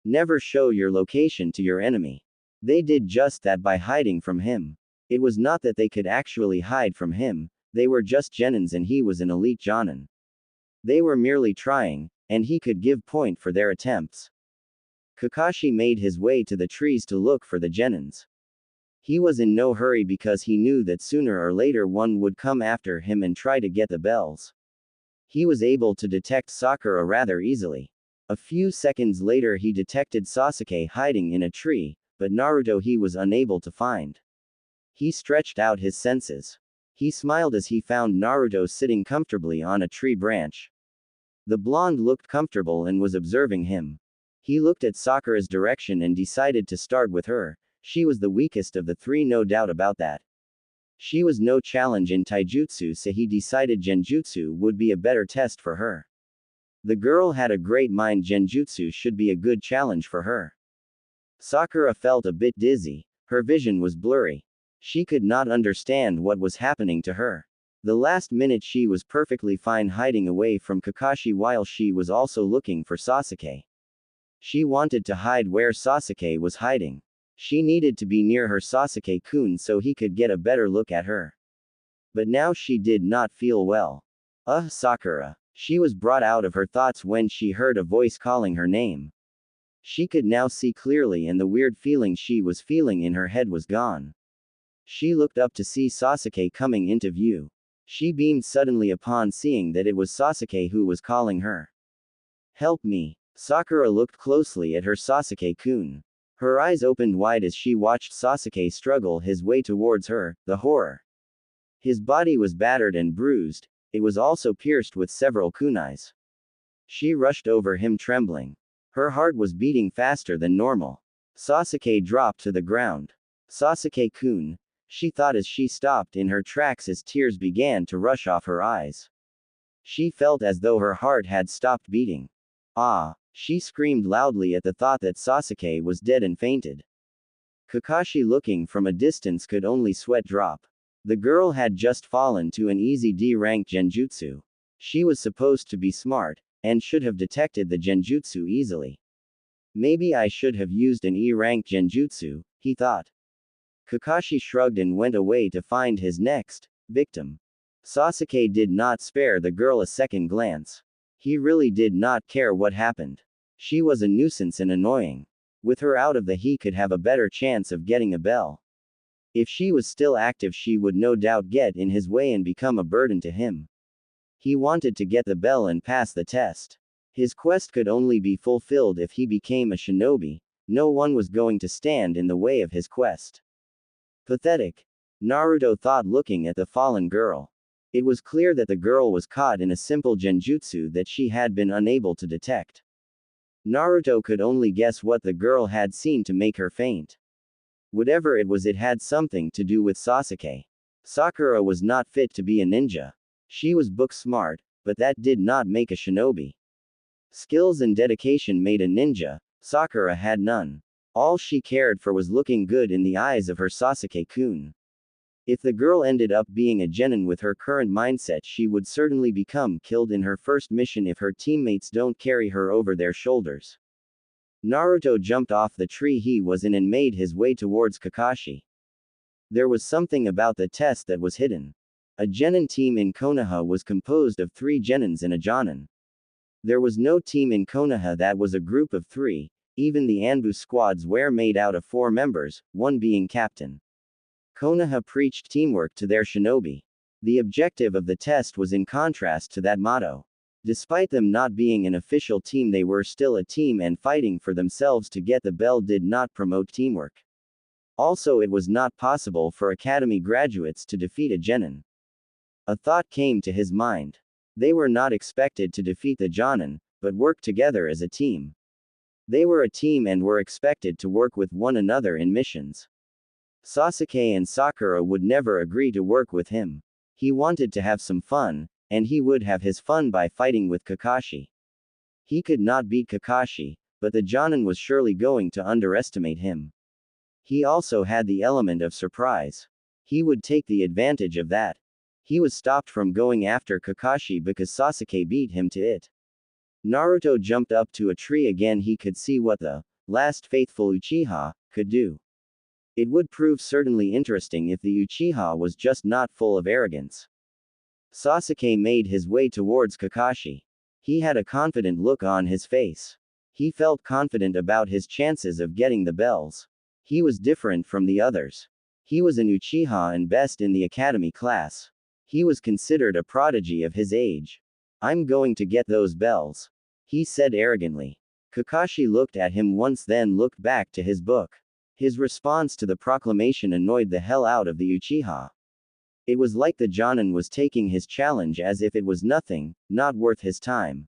Never show your location to your enemy. They did just that by hiding from him. It was not that they could actually hide from him, they were just genins and he was an elite jonin. They were merely trying, and he could give point for their attempts. Kakashi made his way to the trees to look for the genins. He was in no hurry because he knew that sooner or later one would come after him and try to get the bells. He was able to detect Sakura rather easily. A few seconds later he detected Sasuke hiding in a tree, but Naruto he was unable to find. He stretched out his senses. He smiled as he found Naruto sitting comfortably on a tree branch. The blonde looked comfortable and was observing him. He looked at Sakura's direction and decided to start with her. She was the weakest of the 3, no doubt about that. She was no challenge in taijutsu, so he decided genjutsu would be a better test for her. The girl had a great mind, genjutsu should be a good challenge for her. Sakura felt a bit dizzy, her vision was blurry. She could not understand what was happening to her. The last minute she was perfectly fine hiding away from Kakashi while she was also looking for Sasuke. She wanted to hide where Sasuke was hiding. She needed to be near her Sasuke-kun so he could get a better look at her. But now she did not feel well. Sakura. She was brought out of her thoughts when she heard a voice calling her name. She could now see clearly and the weird feeling she was feeling in her head was gone. She looked up to see Sasuke coming into view. She beamed suddenly upon seeing that it was Sasuke who was calling her. Help me. Sakura looked closely at her Sasuke-kun. Her eyes opened wide as she watched Sasuke struggle his way towards her, the horror. His body was battered and bruised, it was also pierced with several kunais. She rushed over him trembling. Her heart was beating faster than normal. Sasuke dropped to the ground. Sasuke-kun, she thought as she stopped in her tracks as tears began to rush off her eyes. She felt as though her heart had stopped beating. Ah! She screamed loudly at the thought that Sasuke was dead and fainted. Kakashi looking from a distance could only sweat drop. The girl had just fallen to an easy D-rank genjutsu. She was supposed to be smart, and should have detected the genjutsu easily. Maybe I should have used an E-rank genjutsu, he thought. Kakashi shrugged and went away to find his next victim. Sasuke did not spare the girl a second glance. He really did not care what happened. She was a nuisance and annoying. With her out of the he could have a better chance of getting a bell. If she was still active she would no doubt get in his way and become a burden to him. He wanted to get the bell and pass the test. His quest could only be fulfilled if he became a shinobi. No one was going to stand in the way of his quest. Pathetic. Naruto thought looking at the fallen girl. It was clear that the girl was caught in a simple genjutsu that she had been unable to detect. Naruto could only guess what the girl had seen to make her faint. Whatever it was, it had something to do with Sasuke. Sakura was not fit to be a ninja. She was book smart, but that did not make a shinobi. Skills and dedication made a ninja, Sakura had none. All she cared for was looking good in the eyes of her Sasuke-kun. If the girl ended up being a genin with her current mindset, she would certainly become killed in her first mission if her teammates don't carry her over their shoulders. Naruto jumped off the tree he was in and made his way towards Kakashi. There was something about the test that was hidden. A genin team in Konoha was composed of 3 genins and a jonin. There was no team in Konoha that was a group of 3, even the Anbu squads were made out of 4 members, one being captain. Konoha preached teamwork to their shinobi. The objective of the test was in contrast to that motto. Despite them not being an official team, they were still a team, and fighting for themselves to get the bell did not promote teamwork. Also, it was not possible for academy graduates to defeat a genin. A thought came to his mind. They were not expected to defeat the jonin, but work together as a team. They were a team and were expected to work with one another in missions. Sasuke and Sakura would never agree to work with him. He wanted to have some fun, and he would have his fun by fighting with Kakashi. He could not beat Kakashi, but the jonin was surely going to underestimate him. He also had the element of surprise. He would take the advantage of that. He was stopped from going after Kakashi because Sasuke beat him to it. Naruto jumped up to a tree again. He could see what the last faithful Uchiha could do. It would prove certainly interesting if the Uchiha was just not full of arrogance. Sasuke made his way towards Kakashi. He had a confident look on his face. He felt confident about his chances of getting the bells. He was different from the others. He was an Uchiha and best in the academy class. He was considered a prodigy of his age. I'm going to get those bells, he said arrogantly. Kakashi looked at him once, then looked back to his book. His response to the proclamation annoyed the hell out of the Uchiha. It was like the jonin was taking his challenge as if it was nothing, not worth his time.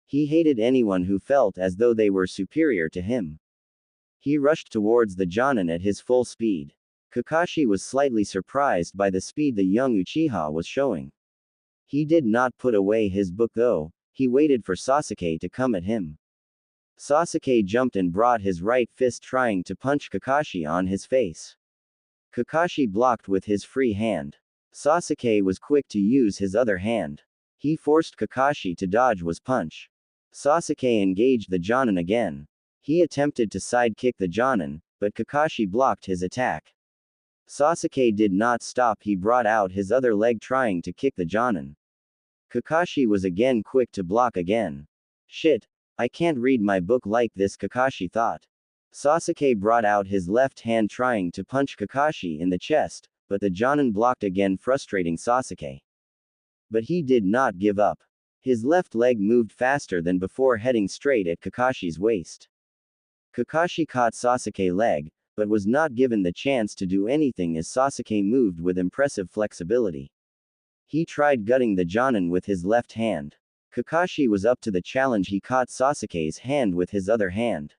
He hated anyone who felt as though they were superior to him. He rushed towards the jonin at his full speed. Kakashi was slightly surprised by the speed the young Uchiha was showing. He did not put away his book though, he waited for Sasuke to come at him. Sasuke jumped and brought his right fist, trying to punch Kakashi on his face. Kakashi blocked with his free hand. Sasuke was quick to use his other hand. He forced Kakashi to dodge his punch. Sasuke engaged the jonin again. He attempted to sidekick the jonin, but Kakashi blocked his attack. Sasuke did not stop. He brought out his other leg trying to kick the jonin. Kakashi was again quick to block again. Shit. I can't read my book like this, Kakashi thought. Sasuke brought out his left hand trying to punch Kakashi in the chest, but the jonin blocked again, frustrating Sasuke. But he did not give up. His left leg moved faster than before, heading straight at Kakashi's waist. Kakashi caught Sasuke's leg, but was not given the chance to do anything as Sasuke moved with impressive flexibility. He tried gutting the Jonin with his left hand. Kakashi was up to the challenge. He caught Sasuke's hand with his other hand.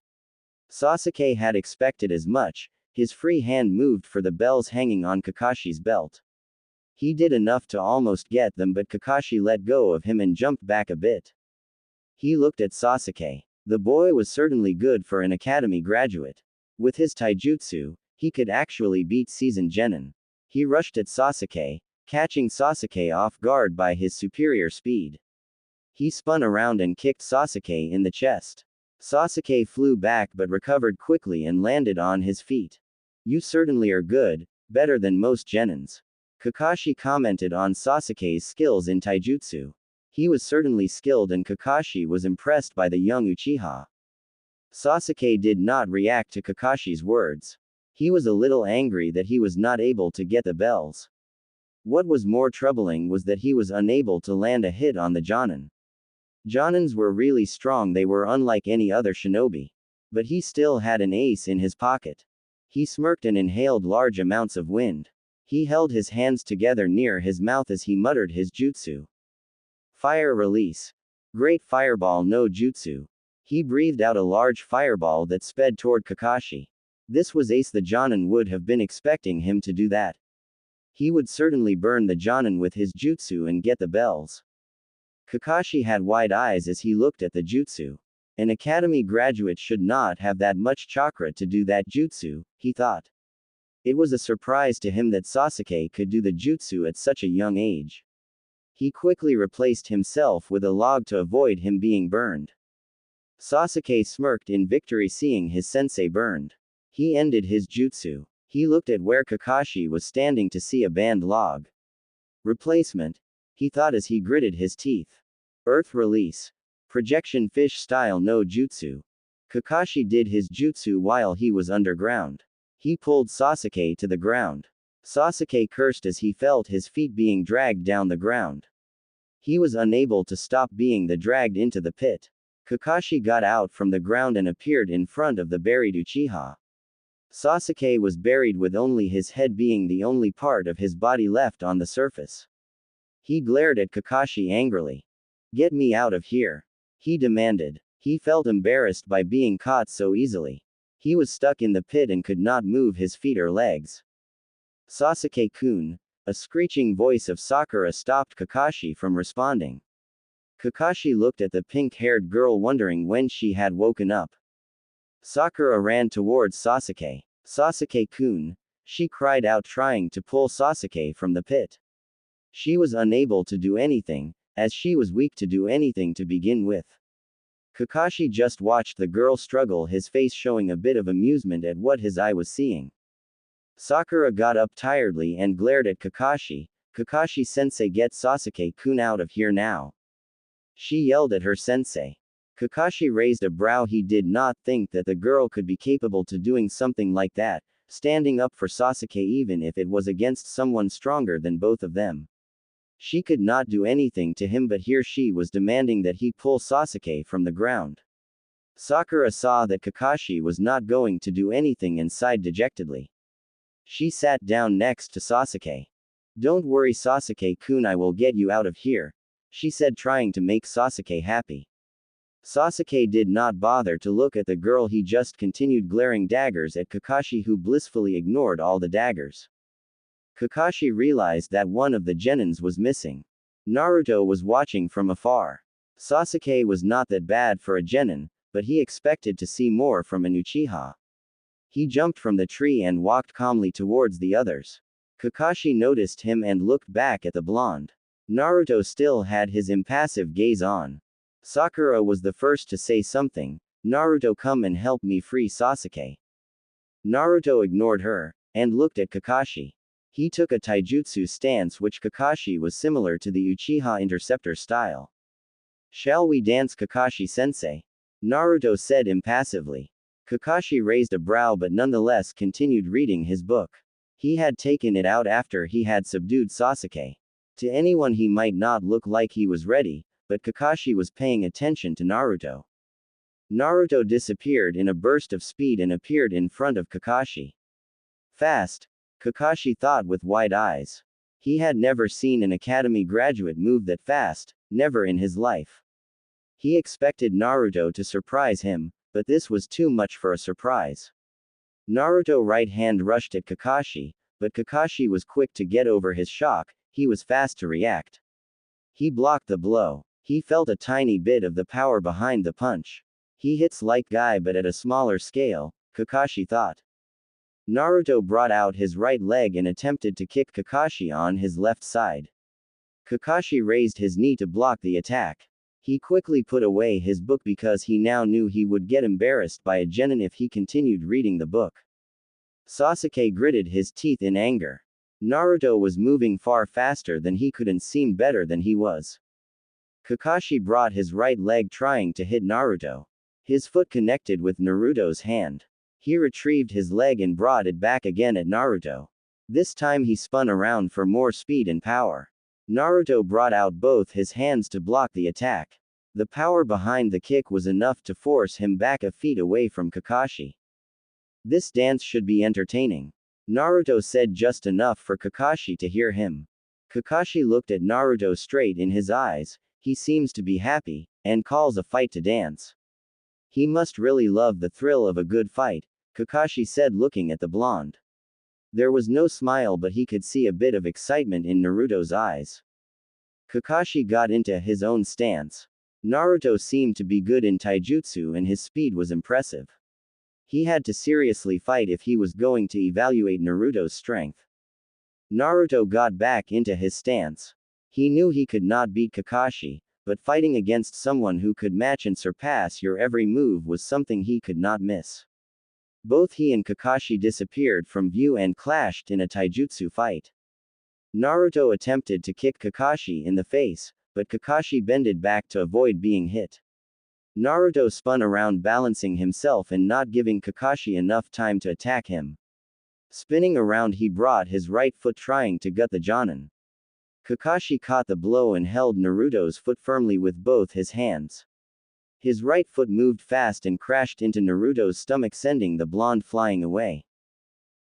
Sasuke had expected as much. His free hand moved for the bells hanging on Kakashi's belt. He did enough to almost get them, but Kakashi let go of him and jumped back a bit. He looked at Sasuke. The boy was certainly good for an academy graduate. With his taijutsu, he could actually beat seasoned genin. He rushed at Sasuke, catching Sasuke off guard by his superior speed. He spun around and kicked Sasuke in the chest. Sasuke flew back but recovered quickly and landed on his feet. You certainly are good, better than most genins. Kakashi commented on Sasuke's skills in taijutsu. He was certainly skilled and Kakashi was impressed by the young Uchiha. Sasuke did not react to Kakashi's words. He was a little angry that he was not able to get the bells. What was more troubling was that he was unable to land a hit on the Jonin. Jonins were really strong, they were unlike any other shinobi. But he still had an ace in his pocket. He smirked and inhaled large amounts of wind. He held his hands together near his mouth as he muttered his jutsu. Fire release. Great fireball no jutsu. He breathed out a large fireball that sped toward Kakashi. This was ace. The Jonin would have been expecting him to do that. He would certainly burn the Jonin with his jutsu and get the bells. Kakashi had wide eyes as he looked at the jutsu. An academy graduate should not have that much chakra to do that jutsu, he thought. It was a surprise to him that Sasuke could do the jutsu at such a young age. He quickly replaced himself with a log to avoid him being burned. Sasuke smirked in victory seeing his sensei burned. He ended his jutsu. He looked at where Kakashi was standing to see a banned log. Replacement, he thought as he gritted his teeth. Earth release. Projection fish style no jutsu. Kakashi did his jutsu while he was underground. He pulled Sasuke to the ground. Sasuke cursed as he felt his feet being dragged down the ground. He was unable to stop being dragged into the pit. Kakashi got out from the ground and appeared in front of the buried Uchiha. Sasuke was buried with only his head being the only part of his body left on the surface. He glared at Kakashi angrily. Get me out of here, he demanded. He felt embarrassed by being caught so easily. He was stuck in the pit and could not move his feet or legs. Sasuke-kun, a screeching voice of Sakura stopped Kakashi from responding. Kakashi looked at the pink-haired girl wondering when she had woken up. Sakura ran towards Sasuke. Sasuke-kun, she cried out trying to pull Sasuke from the pit. She was unable to do anything, as she was weak to do anything to begin with. Kakashi just watched the girl struggle, his face showing a bit of amusement at what his eye was seeing. Sakura got up tiredly and glared at Kakashi. Kakashi-sensei, get Sasuke-kun out of here now. She yelled at her sensei. Kakashi raised a brow. He did not think that the girl could be capable to doing something like that, standing up for Sasuke even if it was against someone stronger than both of them. She could not do anything to him, but here she was demanding that he pull Sasuke from the ground. Sakura saw that Kakashi was not going to do anything and sighed dejectedly. She sat down next to Sasuke. Don't worry Sasuke-kun, I will get you out of here, she said, trying to make Sasuke happy. Sasuke did not bother to look at the girl. He just continued glaring daggers at Kakashi, who blissfully ignored all the daggers. Kakashi realized that one of the genins was missing. Naruto was watching from afar. Sasuke was not that bad for a genin, but he expected to see more from an Uchiha. He jumped from the tree and walked calmly towards the others. Kakashi noticed him and looked back at the blonde. Naruto still had his impassive gaze on. Sakura was the first to say something. Naruto, come and help me free Sasuke. Naruto ignored her, and looked at Kakashi. He took a taijutsu stance which Kakashi was similar to the Uchiha interceptor style. Shall we dance Kakashi-sensei? Naruto said impassively. Kakashi raised a brow but nonetheless continued reading his book. He had taken it out after he had subdued Sasuke. To anyone he might not look like he was ready, but Kakashi was paying attention to Naruto. Naruto disappeared in a burst of speed and appeared in front of Kakashi. Fast, Kakashi thought with wide eyes. He had never seen an academy graduate move that fast, never in his life. He expected Naruto to surprise him, but this was too much for a surprise. Naruto's right hand rushed at Kakashi, but Kakashi was quick to get over his shock, he was fast to react. He blocked the blow. He felt a tiny bit of the power behind the punch. He hits like guy but at a smaller scale, Kakashi thought. Naruto brought out his right leg and attempted to kick Kakashi on his left side. Kakashi raised his knee to block the attack. He quickly put away his book because he now knew he would get embarrassed by a genin if he continued reading the book. Sasuke gritted his teeth in anger. Naruto was moving far faster than he could and seemed better than he was. Kakashi brought his right leg trying to hit Naruto. His foot connected with Naruto's hand. He retrieved his leg and brought it back again at Naruto. This time he spun around for more speed and power. Naruto brought out both his hands to block the attack. The power behind the kick was enough to force him back a feet away from Kakashi. This dance should be entertaining. Naruto said just enough for Kakashi to hear him. Kakashi looked at Naruto straight in his eyes, he seems to be happy, and calls a fight to dance. He must really love the thrill of a good fight, Kakashi said looking at the blonde. There was no smile but he could see a bit of excitement in Naruto's eyes. Kakashi got into his own stance. Naruto seemed to be good in taijutsu and his speed was impressive. He had to seriously fight if he was going to evaluate Naruto's strength. Naruto got back into his stance. He knew he could not beat Kakashi, but fighting against someone who could match and surpass your every move was something he could not miss. Both he and Kakashi disappeared from view and clashed in a taijutsu fight. Naruto attempted to kick Kakashi in the face, but Kakashi bended back to avoid being hit. Naruto spun around balancing himself and not giving Kakashi enough time to attack him. Spinning around he brought his right foot trying to gut the Jonin. Kakashi caught the blow and held Naruto's foot firmly with both his hands. His right foot moved fast and crashed into Naruto's stomach sending the blonde flying away.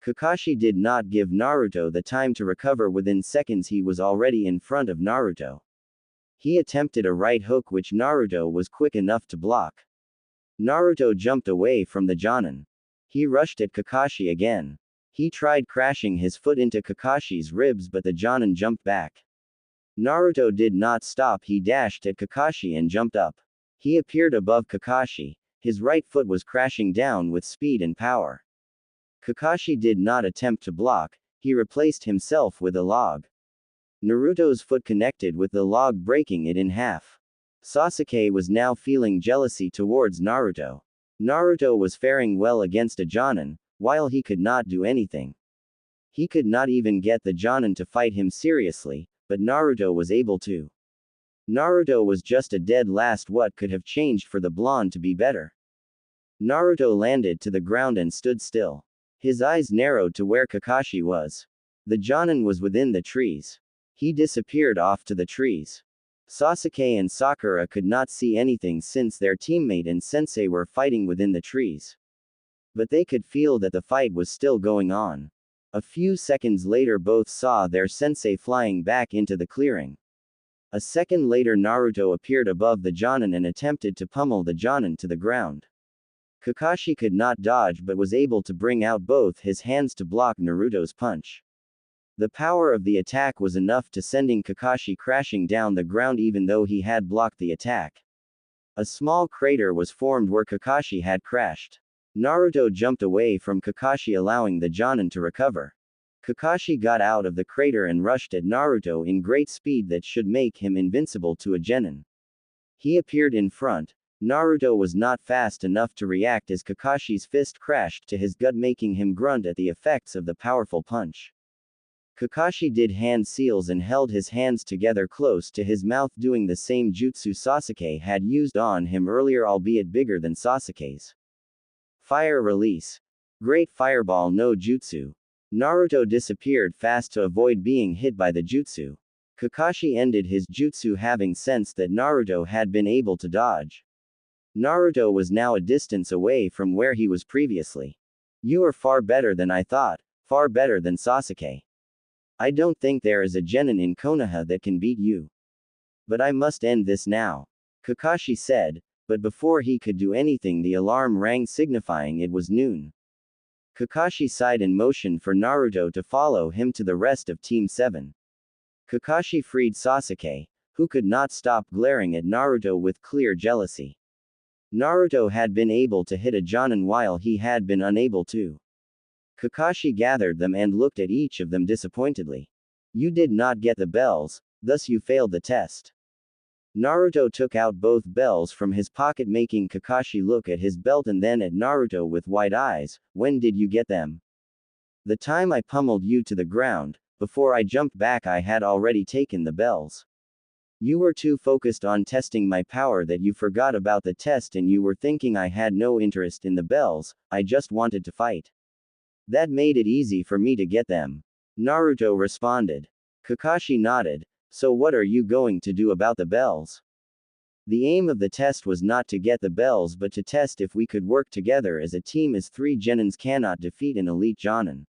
Kakashi did not give Naruto the time to recover. Within seconds he was already in front of Naruto. He attempted a right hook which Naruto was quick enough to block. Naruto jumped away from the Jonin. He rushed at Kakashi again. He tried crashing his foot into Kakashi's ribs but the Jonin jumped back. Naruto did not stop, he dashed at Kakashi and jumped up. He appeared above Kakashi, his right foot was crashing down with speed and power. Kakashi did not attempt to block, he replaced himself with a log. Naruto's foot connected with the log breaking it in half. Sasuke was now feeling jealousy towards Naruto. Naruto was faring well against a Jonin, while he could not do anything. He could not even get the Jonin to fight him seriously, but Naruto was able to. Naruto was just a dead last. What could have changed for the blonde to be better? Naruto landed to the ground and stood still. His eyes narrowed to where Kakashi was. The Jonin was within the trees. He disappeared off to the trees. Sasuke and Sakura could not see anything since their teammate and sensei were fighting within the trees. But they could feel that the fight was still going on. A few seconds later both saw their sensei flying back into the clearing. A second later Naruto appeared above the Jonin and attempted to pummel the Jonin to the ground. Kakashi could not dodge but was able to bring out both his hands to block Naruto's punch. The power of the attack was enough to sending Kakashi crashing down the ground even though he had blocked the attack. A small crater was formed where Kakashi had crashed. Naruto jumped away from Kakashi allowing the Jonin to recover. Kakashi got out of the crater and rushed at Naruto in great speed that should make him invincible to a genin. He appeared in front. Naruto was not fast enough to react as Kakashi's fist crashed to his gut making him grunt at the effects of the powerful punch. Kakashi did hand seals and held his hands together close to his mouth doing the same jutsu Sasuke had used on him earlier albeit bigger than Sasuke's. Fire release. Great Fireball no Jutsu. Naruto disappeared fast to avoid being hit by the jutsu. Kakashi ended his jutsu having sensed that Naruto had been able to dodge. Naruto was now a distance away from where he was previously. You are far better than I thought, far better than Sasuke. I don't think there is a genin in Konoha that can beat you. But I must end this now. Kakashi said, but before he could do anything the alarm rang signifying it was noon. Kakashi sighed and motioned for Naruto to follow him to the rest of Team 7. Kakashi freed Sasuke, who could not stop glaring at Naruto with clear jealousy. Naruto had been able to hit a Jonin while he had been unable to. Kakashi gathered them and looked at each of them disappointedly. You did not get the bells, thus you failed the test. Naruto took out both bells from his pocket, making Kakashi look at his belt and then at Naruto with wide eyes. When did you get them? The time I pummeled you to the ground. Before I jumped back I had already taken the bells. You were too focused on testing my power that you forgot about the test and you were thinking I had no interest in the bells, I just wanted to fight. That made it easy for me to get them. Naruto responded. Kakashi nodded. So what are you going to do about the bells? The aim of the test was not to get the bells but to test if we could work together as a team, as 3 genins cannot defeat an elite jonin.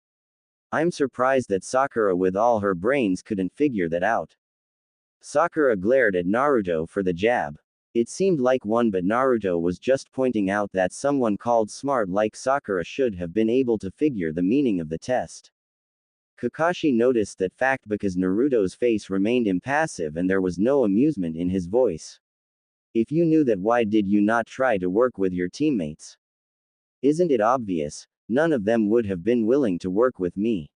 I'm surprised that Sakura with all her brains couldn't figure that out. Sakura glared at Naruto for the jab. It seemed like one, but Naruto was just pointing out that someone called smart like Sakura should have been able to figure the meaning of the test. Kakashi noticed that fact because Naruto's face remained impassive and there was no amusement in his voice. If you knew that, why did you not try to work with your teammates? Isn't it obvious? None of them would have been willing to work with me.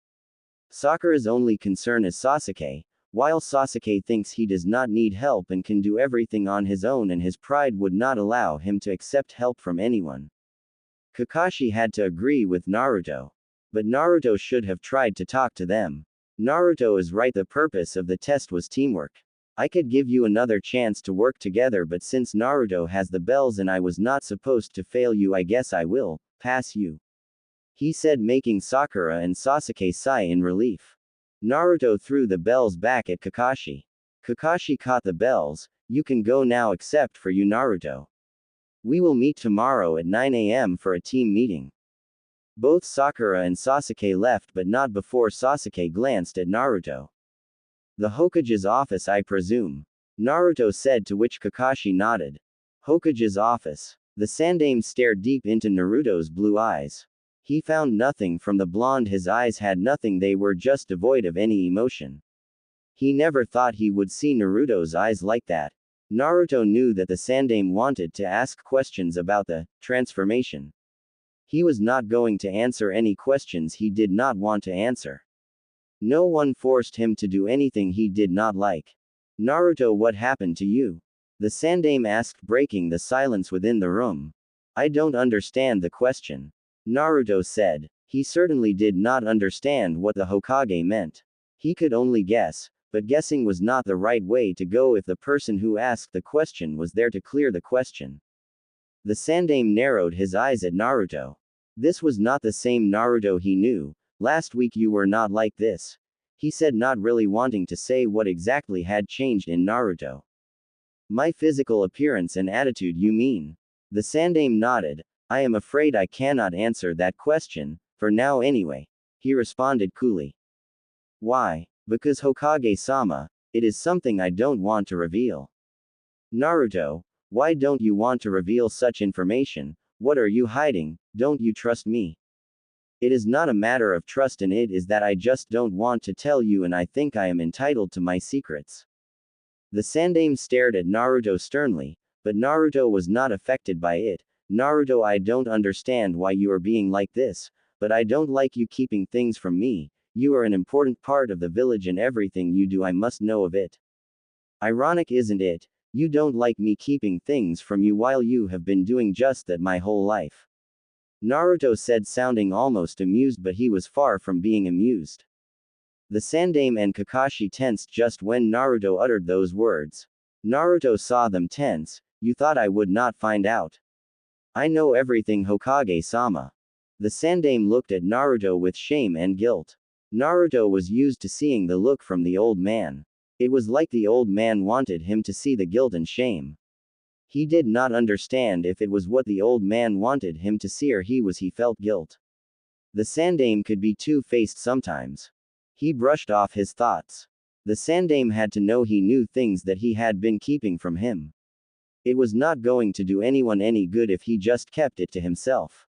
Sakura's only concern is Sasuke, while Sasuke thinks he does not need help and can do everything on his own, and his pride would not allow him to accept help from anyone. Kakashi had to agree with Naruto. But Naruto should have tried to talk to them. Naruto is right, the purpose of the test was teamwork. I could give you another chance to work together, but since Naruto has the bells and I was not supposed to fail you, I guess I will pass you. He said, making Sakura and Sasuke sigh in relief. Naruto threw the bells back at Kakashi. Kakashi caught the bells. You can go now except for you, Naruto. We will meet tomorrow at 9 a.m. for a team meeting. Both Sakura and Sasuke left, but not before Sasuke glanced at Naruto. The Hokage's office, I presume. Naruto said, to which Kakashi nodded. Hokage's office. The Sandaime stared deep into Naruto's blue eyes. He found nothing from the blonde, his eyes had nothing, they were just devoid of any emotion. He never thought he would see Naruto's eyes like that. Naruto knew that the Sandaime wanted to ask questions about the transformation. He was not going to answer any questions he did not want to answer. No one forced him to do anything he did not like. Naruto, what happened to you? The Sandaime asked, breaking the silence within the room. I don't understand the question. Naruto said. He certainly did not understand what the Hokage meant. He could only guess, but guessing was not the right way to go if the person who asked the question was there to clear the question. The Sandaime narrowed his eyes at Naruto. This was not the same Naruto he knew. Last week you were not like this. He said, not really wanting to say what exactly had changed in Naruto. My physical appearance and attitude, you mean? The Sandaime nodded. I am afraid I cannot answer that question, for now anyway. He responded coolly. Why? Because Hokage-sama, it is something I don't want to reveal. Naruto, why don't you want to reveal such information? What are you hiding? Don't you trust me? It is not a matter of trust, and it is that I just don't want to tell you, and I think I am entitled to my secrets. The Sandaime stared at Naruto sternly, but Naruto was not affected by it. Naruto, I don't understand why you are being like this, but I don't like you keeping things from me. You are an important part of the village and everything you do I must know of it. Ironic, isn't it? You don't like me keeping things from you while you have been doing just that my whole life. Naruto said, sounding almost amused, but he was far from being amused. The Sandaime and Kakashi tensed just when Naruto uttered those words. Naruto saw them tense. You thought I would not find out? I know everything, Hokage-sama. The Sandaime looked at Naruto with shame and guilt. Naruto was used to seeing the look from the old man. It was like the old man wanted him to see the guilt and shame. He did not understand if it was what the old man wanted him to see or he felt guilt. The Sandame could be two-faced sometimes. He brushed off his thoughts. The Sandame had to know he knew things that he had been keeping from him. It was not going to do anyone any good if he just kept it to himself.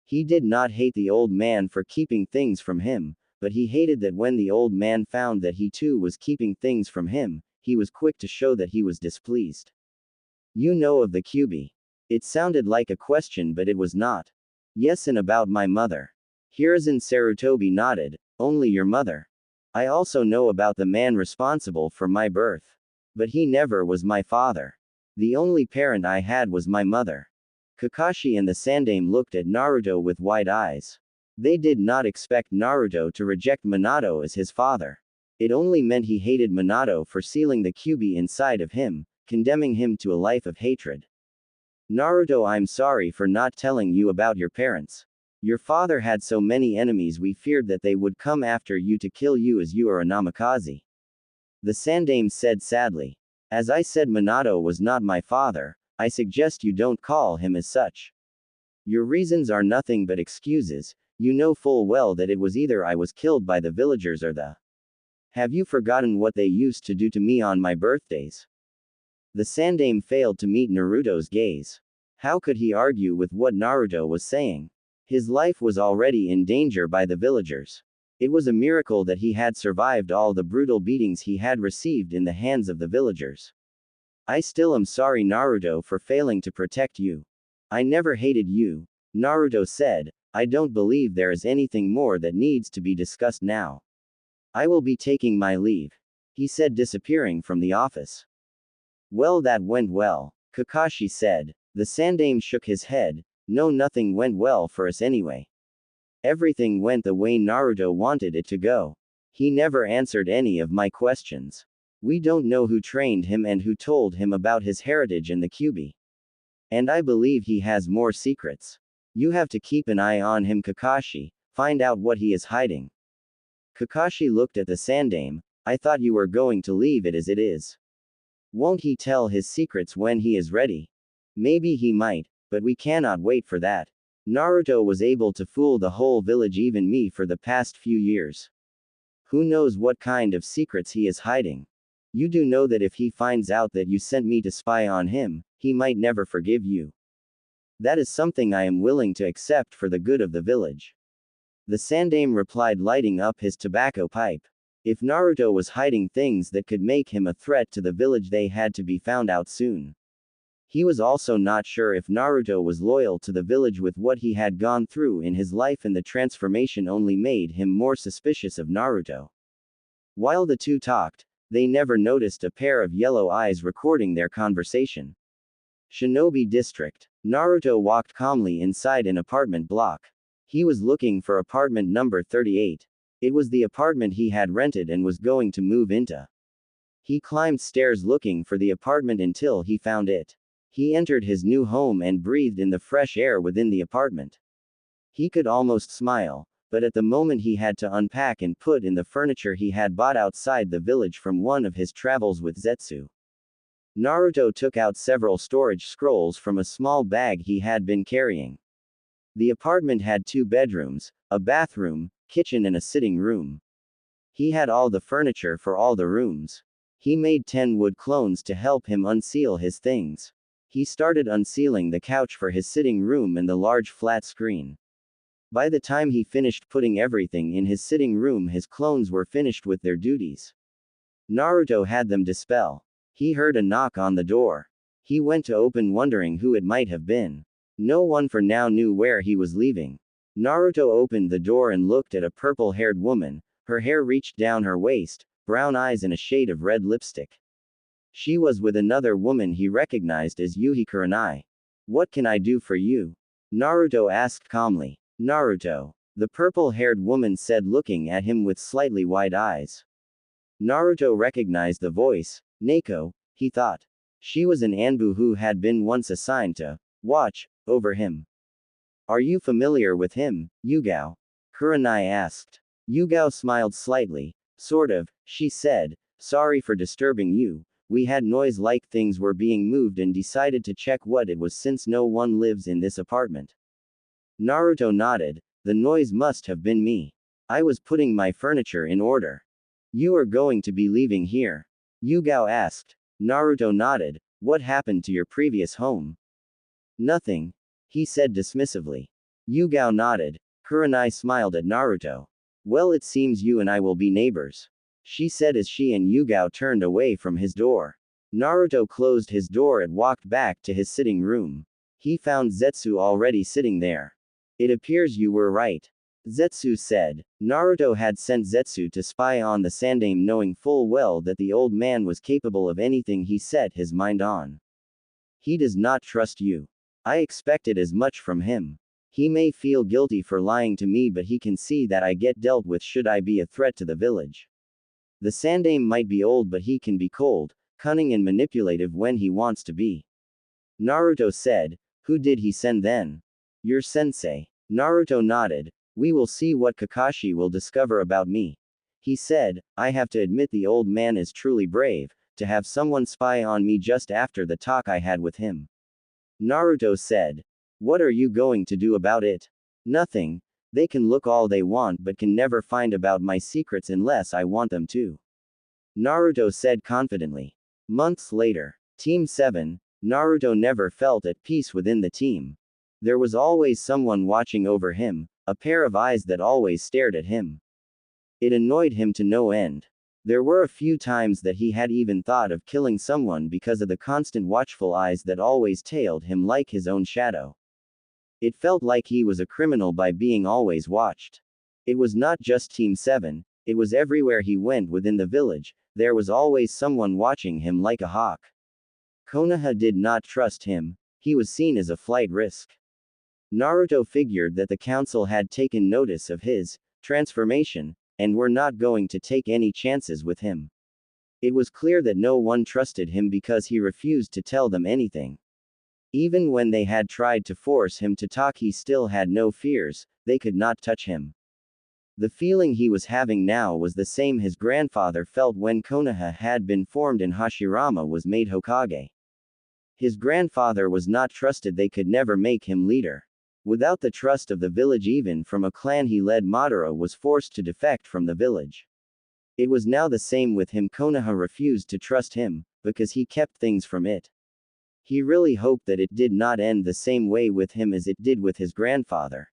He did not hate the old man for keeping things from him, but he hated that when the old man found that he too was keeping things from him, he was quick to show that he was displeased. You know of the QB. It sounded like a question, but it was not. Yes, and about my mother. Hiruzen Sarutobi nodded. Only your mother. I also know about the man responsible for my birth. But he never was my father. The only parent I had was my mother. Kakashi and the Sandame looked at Naruto with wide eyes. They did not expect Naruto to reject Minato as his father. It only meant he hated Minato for sealing the QB inside of him, condemning him to a life of hatred. Naruto, I'm sorry for not telling you about your parents. Your father had so many enemies, we feared that they would come after you to kill you as you are a namikaze. The Sandame said sadly. As I said, Minato was not my father. I suggest you don't call him as such. Your reasons are nothing but excuses. You know full well that it was either I was killed by the villagers or the. Have you forgotten what they used to do to me on my birthdays? The Sandame failed to meet Naruto's gaze. How could he argue with what Naruto was saying? His life was already in danger by the villagers. It was a miracle that he had survived all the brutal beatings he had received in the hands of the villagers. I still am sorry, Naruto, for failing to protect you. I never hated you, Naruto said. I don't believe there is anything more that needs to be discussed now. I will be taking my leave, he said, disappearing from the office. Well, that went well, Kakashi said. The Sandame shook his head. No, nothing went well for us anyway. Everything went the way Naruto wanted it to go. He never answered any of my questions. We don't know who trained him and who told him about his heritage and the QB. And I believe he has more secrets. You have to keep an eye on him, Kakashi. Find out what he is hiding. Kakashi looked at the Sandame. I thought you were going to leave it as it is. Won't he tell his secrets when he is ready? Maybe he might. But we cannot wait for that. Naruto was able to fool the whole village, even me, for the past few years. Who knows what kind of secrets he is hiding? You do know that if he finds out that you sent me to spy on him, he might never forgive you. That is something I am willing to accept for the good of the village. The Sandame replied, lighting up his tobacco pipe. If Naruto was hiding things that could make him a threat to the village, they had to be found out soon. He was also not sure if Naruto was loyal to the village with what he had gone through in his life, and the transformation only made him more suspicious of Naruto. While the two talked, they never noticed a pair of yellow eyes recording their conversation. Shinobi District. Naruto walked calmly inside an apartment block. He was looking for apartment number 38. It was the apartment he had rented and was going to move into. He climbed stairs looking for the apartment until he found it. He entered his new home and breathed in the fresh air within the apartment. He could almost smile, but at the moment he had to unpack and put in the furniture he had bought outside the village from one of his travels with Zetsu. Naruto took out several storage scrolls from a small bag he had been carrying. The apartment had 2 bedrooms, a bathroom, kitchen and a sitting room. He had all the furniture for all the rooms. He made 10 wood clones to help him unseal his things. He started unsealing the couch for his sitting room and the large flat screen. By the time he finished putting everything in his sitting room, his clones were finished with their duties. Naruto had them dispel. He heard a knock on the door. He went to open, wondering who it might have been. No one for now knew where he was leaving. Naruto opened the door and looked at a purple-haired woman. Her hair reached down her waist, brown eyes and a shade of red lipstick. She was with another woman he recognized as Yuhi Kurenai. What can I do for you? Naruto asked calmly. Naruto, the purple-haired woman said, looking at him with slightly wide eyes. Naruto recognized the voice. Neko, he thought. She was an Anbu who had been once assigned to watch over him. Are you familiar with him, Yugao? Kurenai asked. Yugao smiled slightly. Sort of, she said. Sorry for disturbing you, We had noise like things were being moved and decided to check what it was since no one lives in this apartment. Naruto nodded. The noise must have been me. I was putting my furniture in order. You are going to be leaving here? Yugao asked. Naruto nodded. What happened to your previous home? Nothing, he said dismissively. Yugao nodded. Kurenai smiled at Naruto. Well, it seems you and I will be neighbors, she said as she and Yugao turned away from his door. Naruto closed his door and walked back to his sitting room. He found Zetsu already sitting there. It appears you were right, Zetsu said. Naruto had sent Zetsu to spy on the Sandaime, knowing full well that the old man was capable of anything he set his mind on. He does not trust you. I expected as much from him. He may feel guilty for lying to me, but he can see that I get dealt with should I be a threat to the village. The Sandaime might be old, but he can be cold, cunning and manipulative when he wants to be. Naruto said. Who did he send then? Your sensei. Naruto nodded. We will see what Kakashi will discover about me, he said. I have to admit the old man is truly brave, to have someone spy on me just after the talk I had with him. Naruto said. What are you going to do about it? Nothing. They can look all they want but can never find about my secrets unless I want them to, Naruto said confidently. Months later. Team 7. Naruto never felt at peace within the team. There was always someone watching over him, a pair of eyes that always stared at him. It annoyed him to no end. There were a few times that he had even thought of killing someone because of the constant watchful eyes that always tailed him like his own shadow. It felt like he was a criminal by being always watched. It was not just Team 7, it was everywhere he went within the village, there was always someone watching him like a hawk. Konoha did not trust him, he was seen as a flight risk. Naruto figured that the council had taken notice of his transformation, and were not going to take any chances with him. It was clear that no one trusted him because he refused to tell them anything. Even when they had tried to force him to talk, he still had no fears, they could not touch him. The feeling he was having now was the same his grandfather felt when Konoha had been formed and Hashirama was made Hokage. His grandfather was not trusted, they could never make him leader. Without the trust of the village, even from a clan he led, Madara was forced to defect from the village. It was now the same with him. Konoha refused to trust him, because he kept things from it. He really hoped that it did not end the same way with him as it did with his grandfather.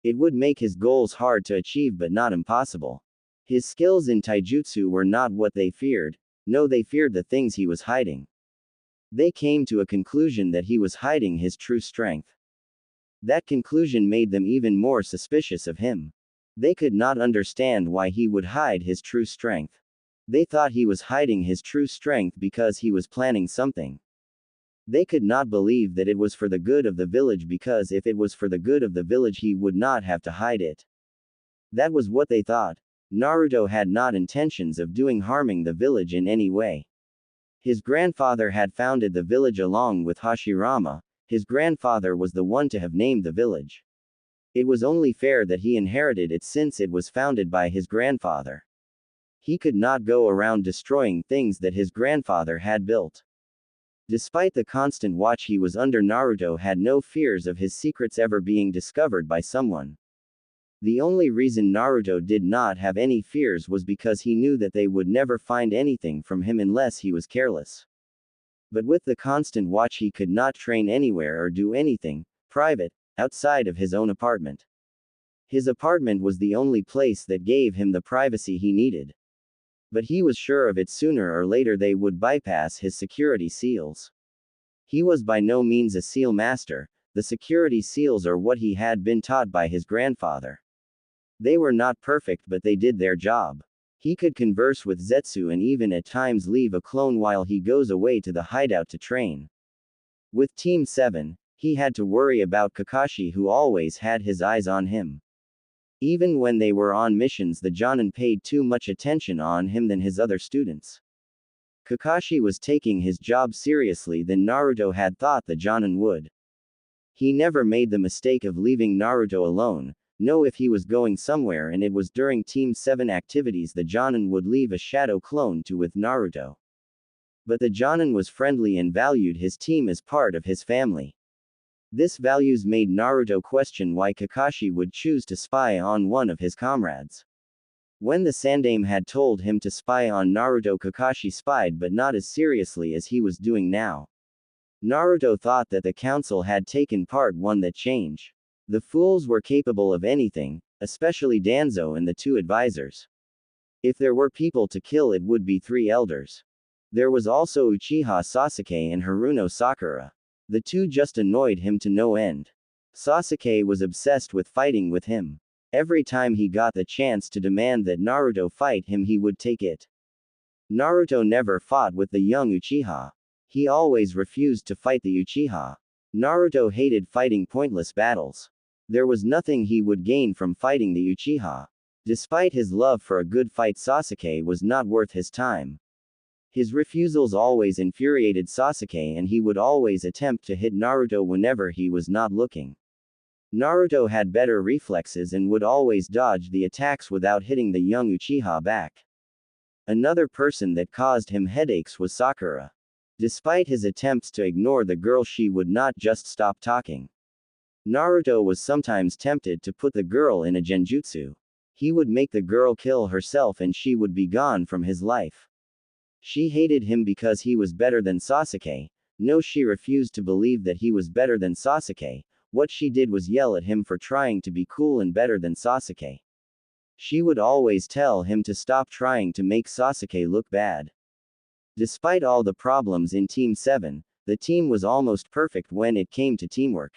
It would make his goals hard to achieve but not impossible. His skills in taijutsu were not what they feared, no, they feared the things he was hiding. They came to a conclusion that he was hiding his true strength. That conclusion made them even more suspicious of him. They could not understand why he would hide his true strength. They thought he was hiding his true strength because he was planning something. They could not believe that it was for the good of the village, because if it was for the good of the village he would not have to hide it. That was what they thought. Naruto had not intentions of doing harming the village in any way. His grandfather had founded the village along with Hashirama. His grandfather was the one to have named the village. It was only fair that he inherited it since it was founded by his grandfather. He could not go around destroying things that his grandfather had built. Despite the constant watch he was under, Naruto had no fears of his secrets ever being discovered by someone. The only reason Naruto did not have any fears was because he knew that they would never find anything from him unless he was careless. But with the constant watch he could not train anywhere or do anything private, outside of his own apartment. His apartment was the only place that gave him the privacy he needed. But he was sure of it, sooner or later they would bypass his security seals. He was by no means a seal master, the security seals are what he had been taught by his grandfather. They were not perfect, but they did their job. He could converse with Zetsu and even at times leave a clone while he goes away to the hideout to train. With Team 7, he had to worry about Kakashi, who always had his eyes on him. Even when they were on missions, the Jonin paid too much attention on him than his other students. Kakashi was taking his job seriously than Naruto had thought the Jonin would. He never made the mistake of leaving Naruto alone. No, if he was going somewhere and it was during Team 7 activities, the Jonin would leave a shadow clone to with Naruto. But the Jonin was friendly and valued his team as part of his family. This values made Naruto question why Kakashi would choose to spy on one of his comrades. When the Sandaime had told him to spy on Naruto, Kakashi spied, but not as seriously as he was doing now. Naruto thought that the council had taken part one that change. The fools were capable of anything, especially Danzo and the two advisors. If there were people to kill, it would be 3 elders. There was also Uchiha Sasuke and Haruno Sakura. The two just annoyed him to no end. Sasuke was obsessed with fighting with him. Every time he got the chance to demand that Naruto fight him, he would take it. Naruto never fought with the young Uchiha. He always refused to fight the Uchiha. Naruto hated fighting pointless battles. There was nothing he would gain from fighting the Uchiha. Despite his love for a good fight, Sasuke was not worth his time. His refusals always infuriated Sasuke, and he would always attempt to hit Naruto whenever he was not looking. Naruto had better reflexes and would always dodge the attacks without hitting the young Uchiha back. Another person that caused him headaches was Sakura. Despite his attempts to ignore the girl, she would not just stop talking. Naruto was sometimes tempted to put the girl in a genjutsu. He would make the girl kill herself and she would be gone from his life. She hated him because he was better than Sasuke. No, she refused to believe that he was better than Sasuke. What she did was yell at him for trying to be cool and better than Sasuke. She would always tell him to stop trying to make Sasuke look bad. Despite all the problems in Team 7, the team was almost perfect when it came to teamwork.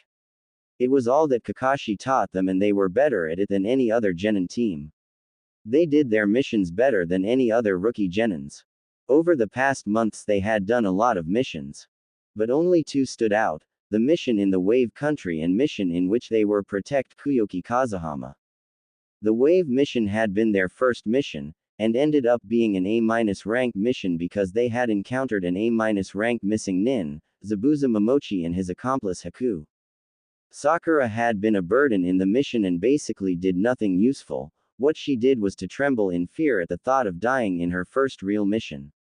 It was all that Kakashi taught them, and they were better at it than any other genin team. They did their missions better than any other rookie genins. Over the past months they had done a lot of missions. But only 2 stood out, the mission in the Wave Country and mission in which they were protect Kuyoki Kazahama. The Wave mission had been their first mission, and ended up being an A- rank mission because they had encountered an A- rank missing nin, Zabuza Momochi, and his accomplice Haku. Sakura had been a burden in the mission and basically did nothing useful. What she did was to tremble in fear at the thought of dying in her first real mission.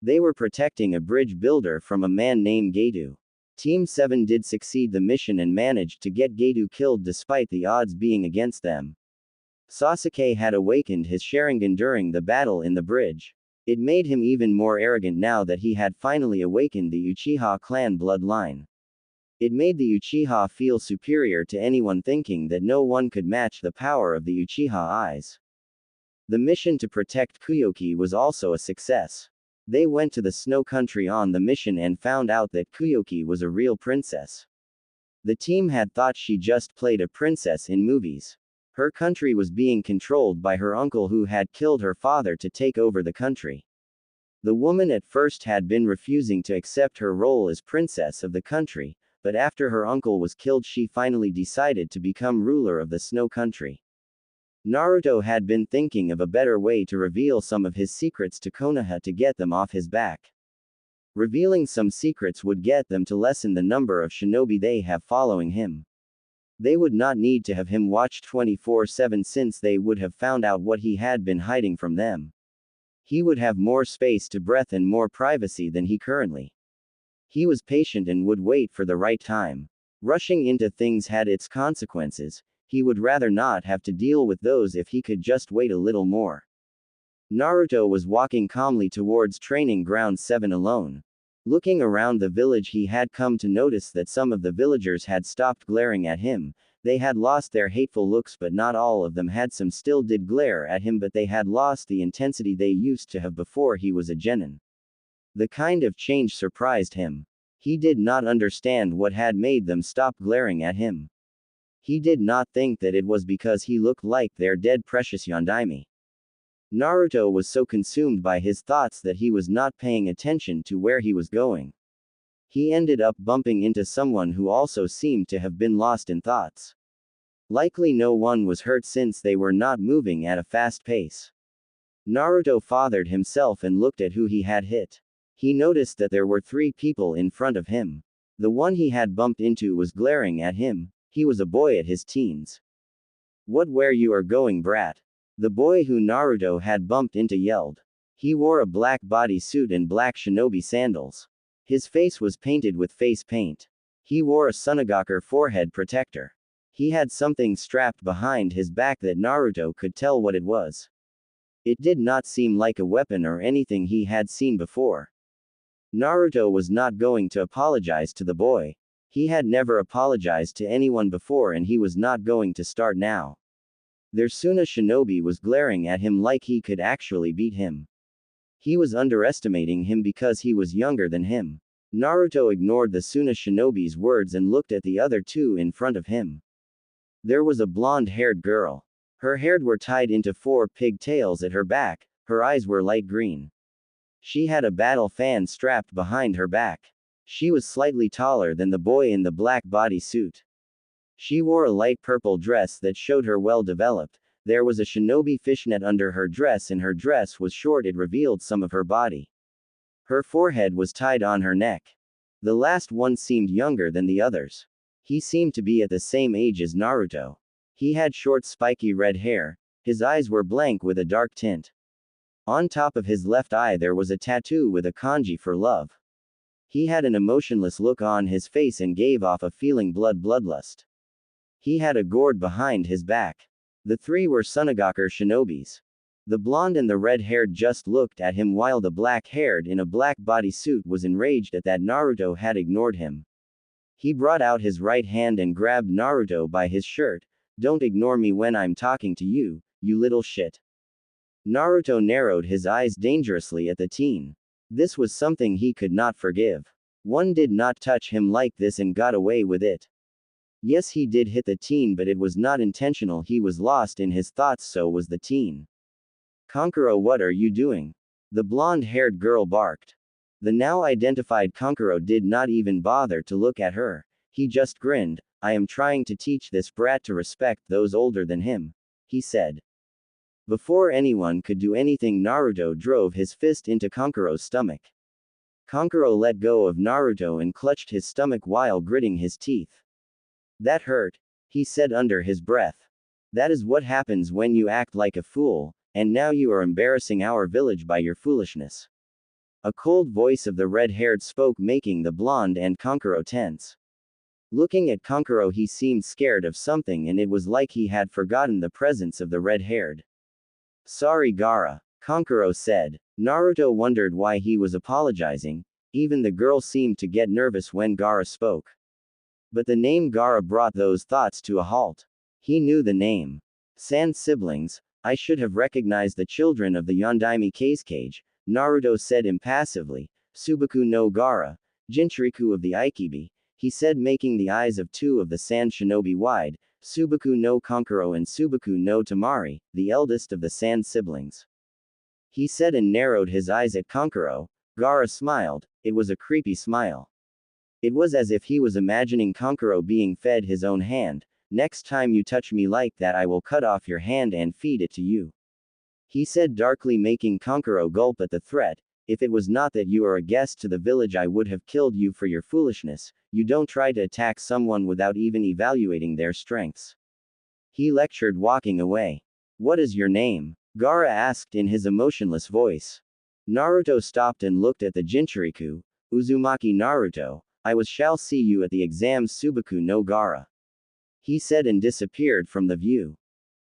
They were protecting a bridge builder from a man named Gedu. Team 7 did succeed the mission and managed to get Gedu killed despite the odds being against them. Sasuke had awakened his Sharingan during the battle in the bridge. It made him even more arrogant now that he had finally awakened the Uchiha clan bloodline. It made the Uchiha feel superior to anyone, thinking that no one could match the power of the Uchiha eyes. The mission to protect Kuyoki was also a success. They went to the snow country on the mission and found out that Kuyoki was a real princess. The team had thought she just played a princess in movies. Her country was being controlled by her uncle, who had killed her father to take over the country. The woman at first had been refusing to accept her role as princess of the country, but after her uncle was killed, she finally decided to become ruler of the snow country. Naruto had been thinking of a better way to reveal some of his secrets to Konoha to get them off his back. Revealing some secrets would get them to lessen the number of shinobi they have following him. They would not need to have him watched 24/7, since they would have found out what he had been hiding from them. He would have more space to breathe and more privacy than he currently. He was patient and would wait for the right time. Rushing into things had its consequences. He would rather not have to deal with those if he could just wait a little more. Naruto was walking calmly towards Training Ground 7 alone. Looking around the village, he had come to notice that some of the villagers had stopped glaring at him. They had lost their hateful looks, but not all of them had. Some still did glare at him, but they had lost the intensity they used to have before he was a genin. The kind of change surprised him. He did not understand what had made them stop glaring at him. He did not think that it was because he looked like their dead precious Yondaime. Naruto was so consumed by his thoughts that he was not paying attention to where he was going. He ended up bumping into someone who also seemed to have been lost in thoughts. Likely no one was hurt since they were not moving at a fast pace. Naruto fathered himself and looked at who he had hit. He noticed that there were 3 people in front of him. The one he had bumped into was glaring at him. He was a boy at his teens. "What, where you are going, brat?" The boy who Naruto had bumped into yelled. He wore a black bodysuit and black shinobi sandals. His face was painted with face paint. He wore a Sunagaker forehead protector. He had something strapped behind his back that Naruto could tell what it was. It did not seem like a weapon or anything he had seen before. Naruto was not going to apologize to the boy. He had never apologized to anyone before and he was not going to start now. Their Suna shinobi was glaring at him like he could actually beat him. He was underestimating him because he was younger than him. Naruto ignored the Suna shinobi's words and looked at the other two in front of him. There was a blonde-haired girl. Her hair were tied into 4 pigtails at her back, her eyes were light green. She had a battle fan strapped behind her back. She was slightly taller than the boy in the black bodysuit. She wore a light purple dress that showed her well developed. There was a shinobi fishnet under her dress and her dress was short, it revealed some of her body. Her forehead was tied on her neck. The last one seemed younger than the others. He seemed to be at the same age as Naruto. He had short spiky red hair, his eyes were blank with a dark tint. On top of his left eye there was a tattoo with a kanji for love. He had an emotionless look on his face and gave off a feeling bloodlust. He had a gourd behind his back. The 3 were Sunagaker shinobis. The blonde and the red-haired just looked at him while the black-haired in a black bodysuit was enraged at that Naruto had ignored him. He brought out his right hand and grabbed Naruto by his shirt. "Don't ignore me when I'm talking to you, you little shit." Naruto narrowed his eyes dangerously at the teen. This was something he could not forgive. One did not touch him like this and got away with it. Yes, he did hit the teen, but it was not intentional. He was lost in his thoughts, so was the teen. "Kankuro, what are you doing?" the blonde-haired girl barked. The now identified Kankuro did not even bother to look at her. He just grinned. "I am trying to teach this brat to respect those older than him," he said. Before anyone could do anything, Naruto drove his fist into Kankuro's stomach. Kankuro let go of Naruto and clutched his stomach while gritting his teeth. "That hurt," he said under his breath. "That is what happens when you act like a fool, and now you are embarrassing our village by your foolishness." A cold voice of the red-haired spoke, making the blonde and Kankuro tense. Looking at Kankuro, he seemed scared of something and it was like he had forgotten the presence of the red-haired. "Sorry, Gaara," Kankuro said. Naruto wondered why he was apologizing. Even the girl seemed to get nervous when Gaara spoke. But the name Gaara brought those thoughts to a halt. He knew the name. "Sand siblings, I should have recognized the children of the Yondaime Kazekage," Naruto said impassively. "Subaku no Gaara, Jinchuriku of the Ikibi," he said, making the eyes of 2 of the Sand Shinobi wide. "Subaku no Kankuro and Subaku no Tamari, the eldest of the Sand siblings," he said and narrowed his eyes at Kankuro. Gaara smiled. It was a creepy smile. It was as if he was imagining Kankuro being fed his own hand. "Next time you touch me like that, I will cut off your hand and feed it to you," he said darkly, making Kankuro gulp at the threat. "If it was not that you are a guest to the village, I would have killed you for your foolishness. You don't try to attack someone without even evaluating their strengths," he lectured, walking away. "What is your name?" Gaara asked in his emotionless voice. Naruto stopped and looked at the Jinchuriku. "Uzumaki Naruto. I shall see you at the exams, Subaku no Gaara," he said and disappeared from the view.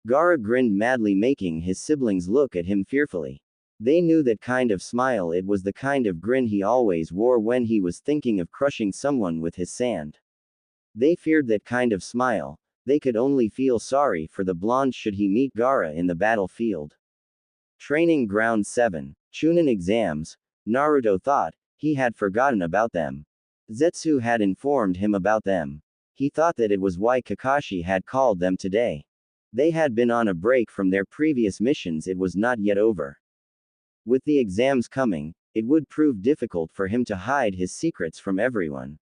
Gaara grinned madly, making his siblings look at him fearfully. They knew that kind of smile. It was the kind of grin he always wore when he was thinking of crushing someone with his sand. They feared that kind of smile. They could only feel sorry for the blonde should he meet Gaara in the battlefield. Training Ground 7. Chunin exams. Naruto thought. He had forgotten about them. Zetsu had informed him about them. He thought that it was why Kakashi had called them today. They had been on a break from their previous missions. It was not yet over. With the exams coming, it would prove difficult for him to hide his secrets from everyone.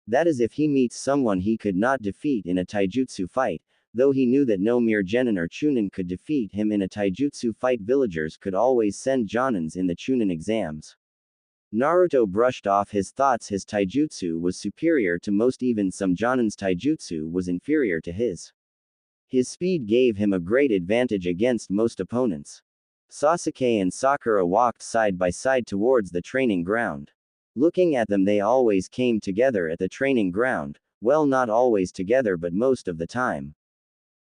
That is, if he meets someone he could not defeat in a taijutsu fight, though he knew that no mere Genin or Chunin could defeat him in a taijutsu fight. Villagers could always send Jonins in the Chunin exams. Naruto brushed off his thoughts. His taijutsu was superior to most, even some Jonin's taijutsu was inferior to his. His speed gave him a great advantage against most opponents. Sasuke and Sakura walked side by side towards the training ground. Looking at them, they always came together at the training ground, well, not always together, but most of the time.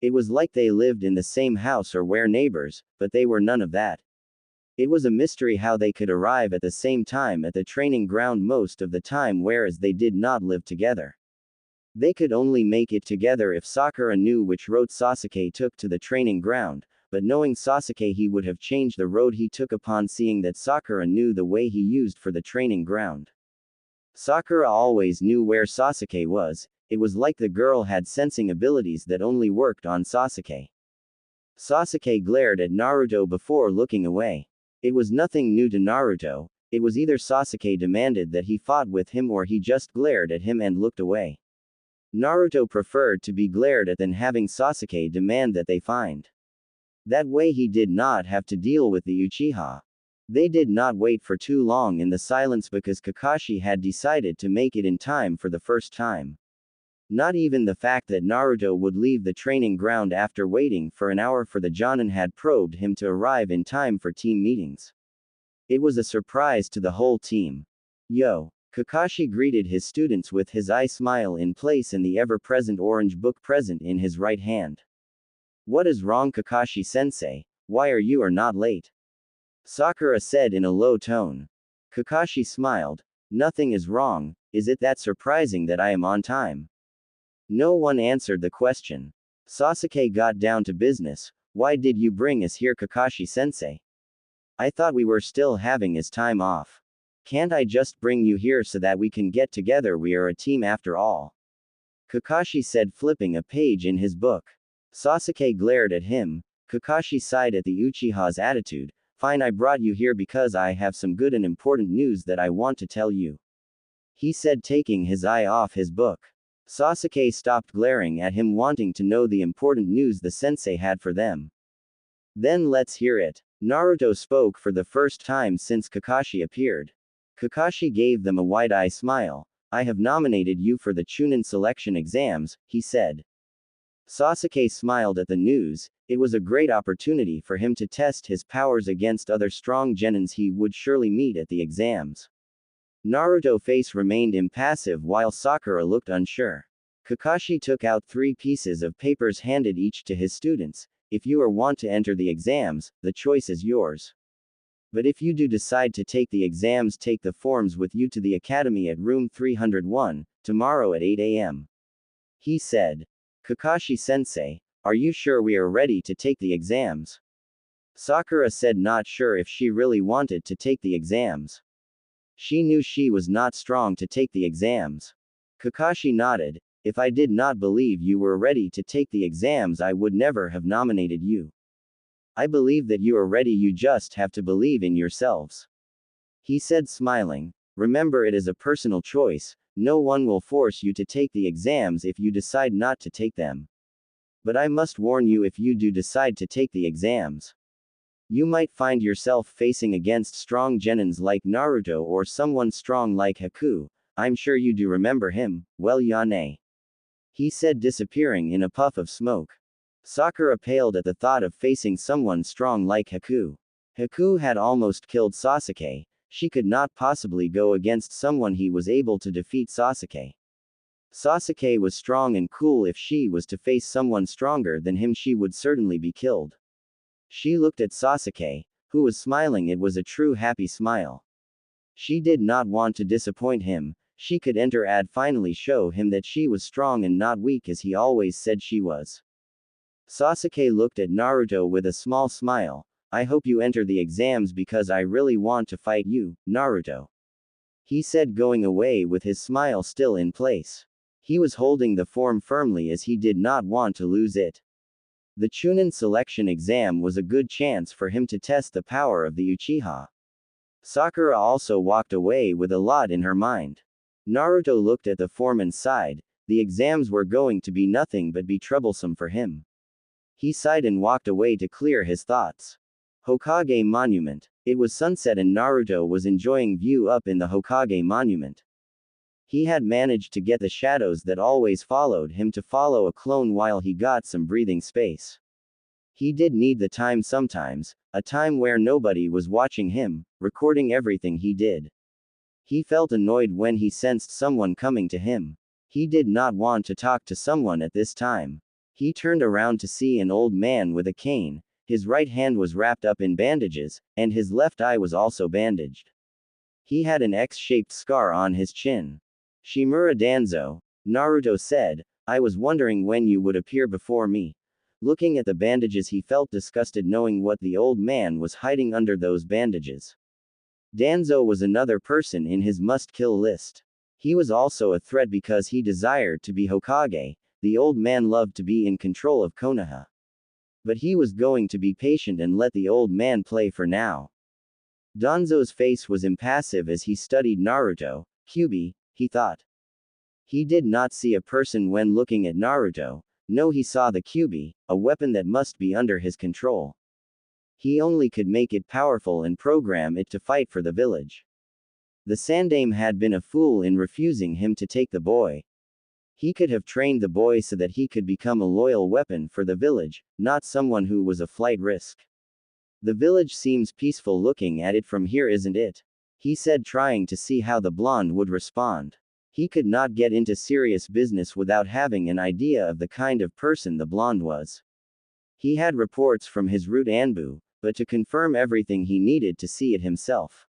It was like they lived in the same house or were neighbors, but they were none of that. It was a mystery how they could arrive at the same time at the training ground most of the time, whereas they did not live together. They could only make it together if Sakura knew which road Sasuke took to the training ground, but knowing Sasuke, he would have changed the road he took upon seeing that Sakura knew the way he used for the training ground. Sakura always knew where Sasuke was. It was like the girl had sensing abilities that only worked on Sasuke. Sasuke glared at Naruto before looking away. It was nothing new to Naruto. It was either Sasuke demanded that he fought with him or he just glared at him and looked away. Naruto preferred to be glared at than having Sasuke demand that they find. That way he did not have to deal with the Uchiha. They did not wait for too long in the silence because Kakashi had decided to make it in time for the first time. Not even the fact that Naruto would leave the training ground after waiting for an hour for the Jonin had probed him to arrive in time for team meetings. It was a surprise to the whole team. Yo! Kakashi greeted his students with his eye smile in place and the ever-present orange book present in his right hand. What is wrong, Kakashi-sensei? Why are you not late? Sakura said in a low tone. Kakashi smiled. Nothing is wrong. Is it that surprising that I am on time? No one answered the question. Sasuke got down to business. Why did you bring us here, Kakashi-sensei? I thought we were still having his time off. Can't I just bring you here so that we can get together? We are a team after all. Kakashi said, flipping a page in his book. Sasuke glared at him. Kakashi sighed at the Uchiha's attitude. Fine, I brought you here because I have some good and important news that I want to tell you. He said, taking his eye off his book. Sasuke stopped glaring at him, wanting to know the important news the sensei had for them. Then let's hear it. Naruto spoke for the first time since Kakashi appeared. Kakashi gave them a wide-eye smile. I have nominated you for the Chunin selection exams, he said. Sasuke smiled at the news. It was a great opportunity for him to test his powers against other strong genins he would surely meet at the exams. Naruto's face remained impassive while Sakura looked unsure. Kakashi took out 3 pieces of papers, handed each to his students. If you want to enter the exams, the choice is yours. But if you do decide to take the exams, take the forms with you to the academy at room 301, tomorrow at 8 a.m. He said. Kakashi-sensei, are you sure we are ready to take the exams? Sakura said, not sure if she really wanted to take the exams. She knew she was not strong to take the exams. Kakashi nodded. If I did not believe you were ready to take the exams, I would never have nominated you. I believe that you are ready, you just have to believe in yourselves. He said, smiling. Remember, it is a personal choice. No one will force you to take the exams if you decide not to take them. But I must warn you, if you do decide to take the exams, you might find yourself facing against strong genins like Naruto or someone strong like Haku. I'm sure you do remember him, well, Yane. He said, disappearing in a puff of smoke. Sakura paled at the thought of facing someone strong like Haku. Haku had almost killed Sasuke. She could not possibly go against someone he was able to defeat Sasuke. Sasuke was strong and cool. If she was to face someone stronger than him, she would certainly be killed. She looked at Sasuke, who was smiling. It was a true happy smile. She did not want to disappoint him. She could enter and finally show him that she was strong and not weak as he always said she was. Sasuke looked at Naruto with a small smile. I hope you enter the exams because I really want to fight you, Naruto. He said, going away with his smile still in place. He was holding the form firmly as he did not want to lose it. The Chunin selection exam was a good chance for him to test the power of the Uchiha. Sakura also walked away with a lot in her mind. Naruto looked at the form and sighed. The exams were going to be nothing but be troublesome for him. He sighed and walked away to clear his thoughts. Hokage Monument. It was sunset and Naruto was enjoying view up in the Hokage Monument. He had managed to get the shadows that always followed him to follow a clone while he got some breathing space. He did need the time sometimes, a time where nobody was watching him, recording everything he did. He felt annoyed when he sensed someone coming to him. He did not want to talk to someone at this time. He turned around to see an old man with a cane. His right hand was wrapped up in bandages, and his left eye was also bandaged. He had an X-shaped scar on his chin. Shimura Danzo, Naruto said, I was wondering when you would appear before me. Looking at the bandages, he felt disgusted knowing what the old man was hiding under those bandages. Danzo was another person in his must-kill list. He was also a threat because he desired to be Hokage. The old man loved to be in control of Konoha. But he was going to be patient and let the old man play for now. Danzo's face was impassive as he studied Naruto. Kyuubi, he thought. He did not see a person when looking at Naruto. No, he saw the Kyuubi, a weapon that must be under his control. He only could make it powerful and program it to fight for the village. The Sandaime had been a fool in refusing him to take the boy. He could have trained the boy so that he could become a loyal weapon for the village, not someone who was a flight risk. The village seems peaceful looking at it from here, isn't it? He said, trying to see how the blonde would respond. He could not get into serious business without having an idea of the kind of person the blonde was. He had reports from his route Anbu, but to confirm everything he needed to see it himself.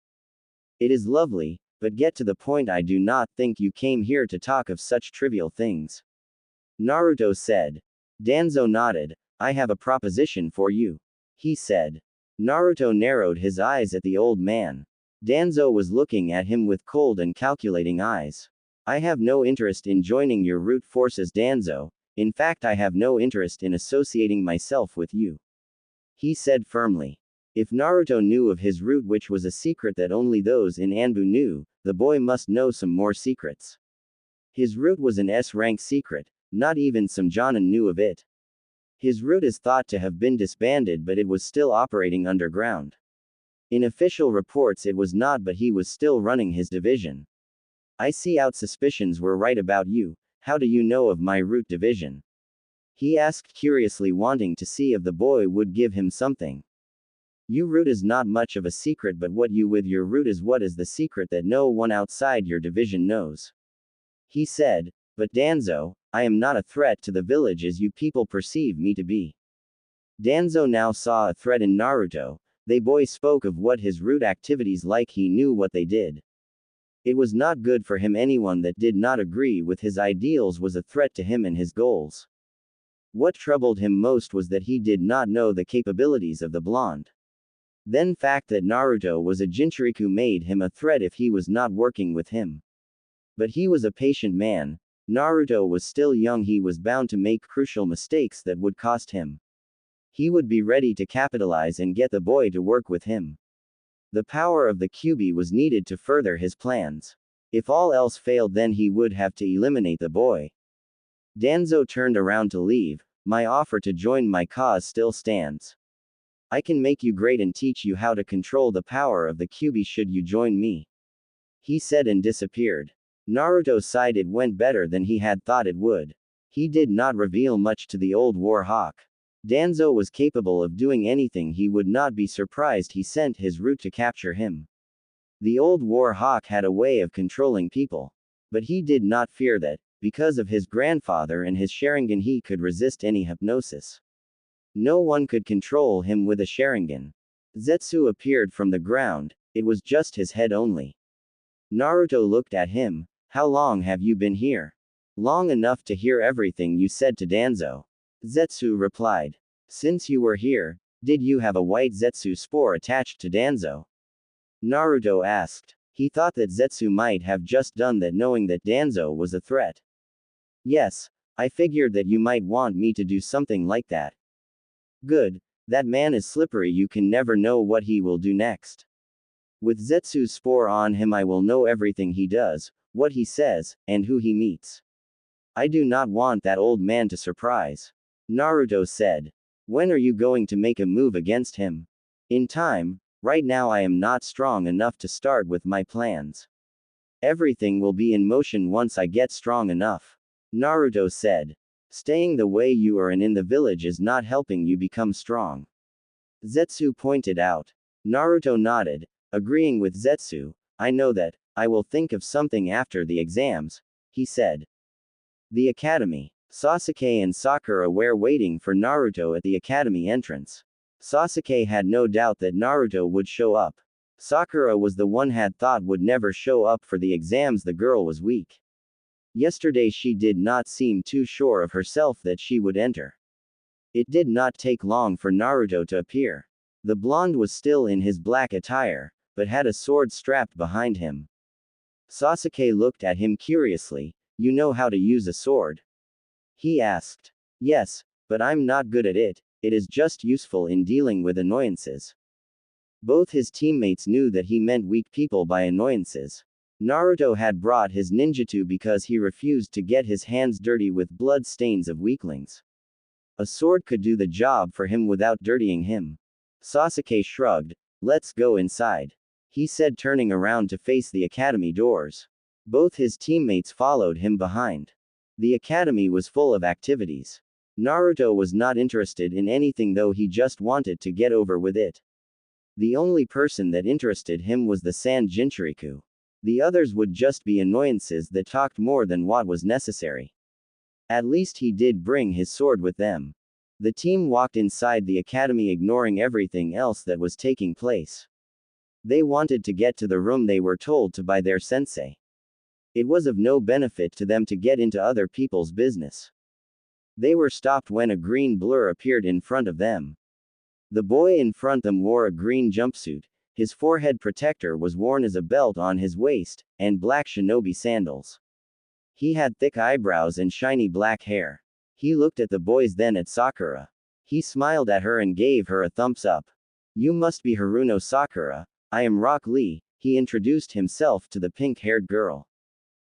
It is lovely, but get to the point. I do not think you came here to talk of such trivial things. Naruto said. Danzo nodded. I have a proposition for you. He said. Naruto narrowed his eyes at the old man. Danzo was looking at him with cold and calculating eyes. I have no interest in joining your route forces, Danzo. In fact, I have no interest in associating myself with you. He said firmly. If Naruto knew of his route, which was a secret that only those in Anbu knew, the boy must know some more secrets. His route was an S-rank secret, not even some Jonin knew of it. His route is thought to have been disbanded, but it was still operating underground. In official reports it was not, but he was still running his division. I see out suspicions were right about you. How do you know of my route division? He asked curiously, wanting to see if the boy would give him something. Your route is not much of a secret, but what you with your route is what is the secret that no one outside your division knows. He said, but Danzo, I am not a threat to the village as you people perceive me to be. Danzo now saw a threat in Naruto. The boy spoke of what his route activities like, he knew what they did. It was not good for him. Anyone that did not agree with his ideals was a threat to him and his goals. What troubled him most was that he did not know the capabilities of the blonde. Then fact that Naruto was a Jinchuriku made him a threat if he was not working with him. But he was a patient man. Naruto was still young, he was bound to make crucial mistakes that would cost him. He would be ready to capitalize and get the boy to work with him. The power of the Kyuubi was needed to further his plans. If all else failed, then he would have to eliminate the boy. Danzo turned around to leave. My offer to join my cause still stands. I can make you great and teach you how to control the power of the Kyuubi should you join me. He said and disappeared. Naruto sighed. It went better than he had thought it would. He did not reveal much to the old war hawk. Danzo was capable of doing anything. He would not be surprised he sent his route to capture him. The old war hawk had a way of controlling people. But he did not fear that, because of his grandfather and his Sharingan, he could resist any hypnosis. No one could control him with a Sharingan. Zetsu appeared from the ground. It was just his head only. Naruto looked at him. How long have you been here? Long enough to hear everything you said to Danzo. Zetsu replied. Since you were here, did you have a white Zetsu spore attached to Danzo? Naruto asked. He thought that Zetsu might have just done that knowing that Danzo was a threat. Yes, I figured that you might want me to do something like that. Good, that man is slippery, you can never know what he will do next. With Zetsu's spore on him, I will know everything he does, what he says, and who he meets. I do not want that old man to surprise. Naruto said. When are you going to make a move against him? In time. Right now I am not strong enough to start with my plans. Everything will be in motion once I get strong enough. Naruto said. Staying the way you are and in the village is not helping you become strong. Zetsu pointed out. Naruto nodded, agreeing with Zetsu. I know that. I will think of something after the exams, he said. The academy. Sasuke and Sakura were waiting for Naruto at the academy entrance. Sasuke had no doubt that Naruto would show up. Sakura was the one had thought would never show up for the exams. The girl was weak. Yesterday she did not seem too sure of herself that she would enter. It did not take long for Naruto to appear. The blonde was still in his black attire, but had a sword strapped behind him. Sasuke looked at him curiously. You know how to use a sword? He asked. Yes, but I'm not good at it. It is just useful in dealing with annoyances. Both his teammates knew that he meant weak people by annoyances. Naruto had brought his ninjutsu because he refused to get his hands dirty with blood stains of weaklings. A sword could do the job for him without dirtying him. Sasuke shrugged. Let's go inside, he said, turning around to face the academy doors. Both his teammates followed him behind. The academy was full of activities. Naruto was not interested in anything, though he just wanted to get over with it. The only person that interested him was the Sand Jinchuriku. The others would just be annoyances that talked more than what was necessary. At least he did bring his sword with them. The team walked inside the academy, ignoring everything else that was taking place. They wanted to get to the room they were told to by their sensei. It was of no benefit to them to get into other people's business. They were stopped when a green blur appeared in front of them. The boy in front of them wore a green jumpsuit, his forehead protector was worn as a belt on his waist, and black shinobi sandals. He had thick eyebrows and shiny black hair. He looked at the boys, then at Sakura. He smiled at her and gave her a thumbs up. You must be Haruno Sakura. I am Rock Lee, he introduced himself to the pink-haired girl.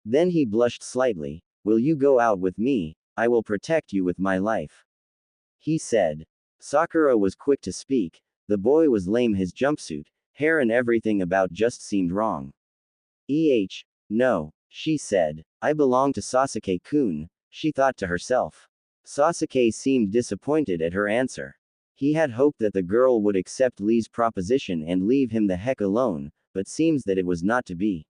Then he blushed slightly. Will you go out with me? I will protect you with my life, he said. Sakura was quick to speak. The boy was lame, his jumpsuit, hair and everything about just seemed wrong. No, she said. I belong to Sasuke-kun, she thought to herself. Sasuke seemed disappointed at her answer. He had hoped that the girl would accept Lee's proposition and leave him the heck alone, but seems that it was not to be.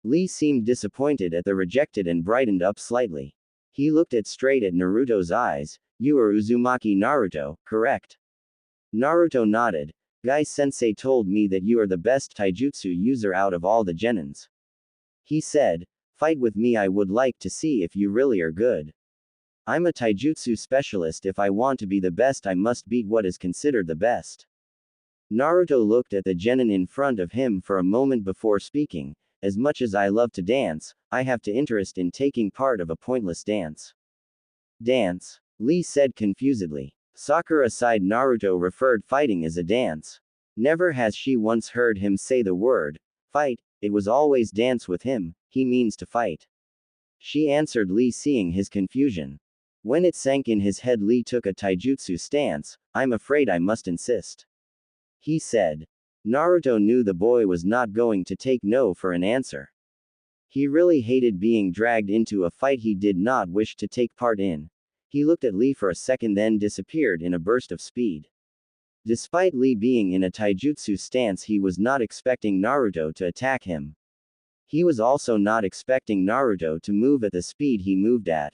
Lee seemed disappointed at the rejected and brightened up slightly. He looked straight at Naruto's eyes. You are Uzumaki Naruto, correct? Naruto nodded. Guy-sensei told me that you are the best taijutsu user out of all the genins. He said. Fight with me, I would like to see if you really are good. I'm a taijutsu specialist. If I want to be the best, I must beat what is considered the best. Naruto looked at the genin in front of him for a moment before speaking. As much as I love to dance, I have to interest in taking part of a pointless dance. Dance? Lee said confusedly. Sakura sighed. Naruto referred fighting as a dance. Never has she once heard him say the word fight. It was always dance with him. He means to fight. She answered Lee, seeing his confusion. When it sank in his head, Lee took a taijutsu stance. I'm afraid I must insist, he said. Naruto knew the boy was not going to take no for an answer. He really hated being dragged into a fight he did not wish to take part in. He looked at Lee for a second, then disappeared in a burst of speed. Despite Lee being in a taijutsu stance, he was not expecting Naruto to attack him. He was also not expecting Naruto to move at the speed he moved at.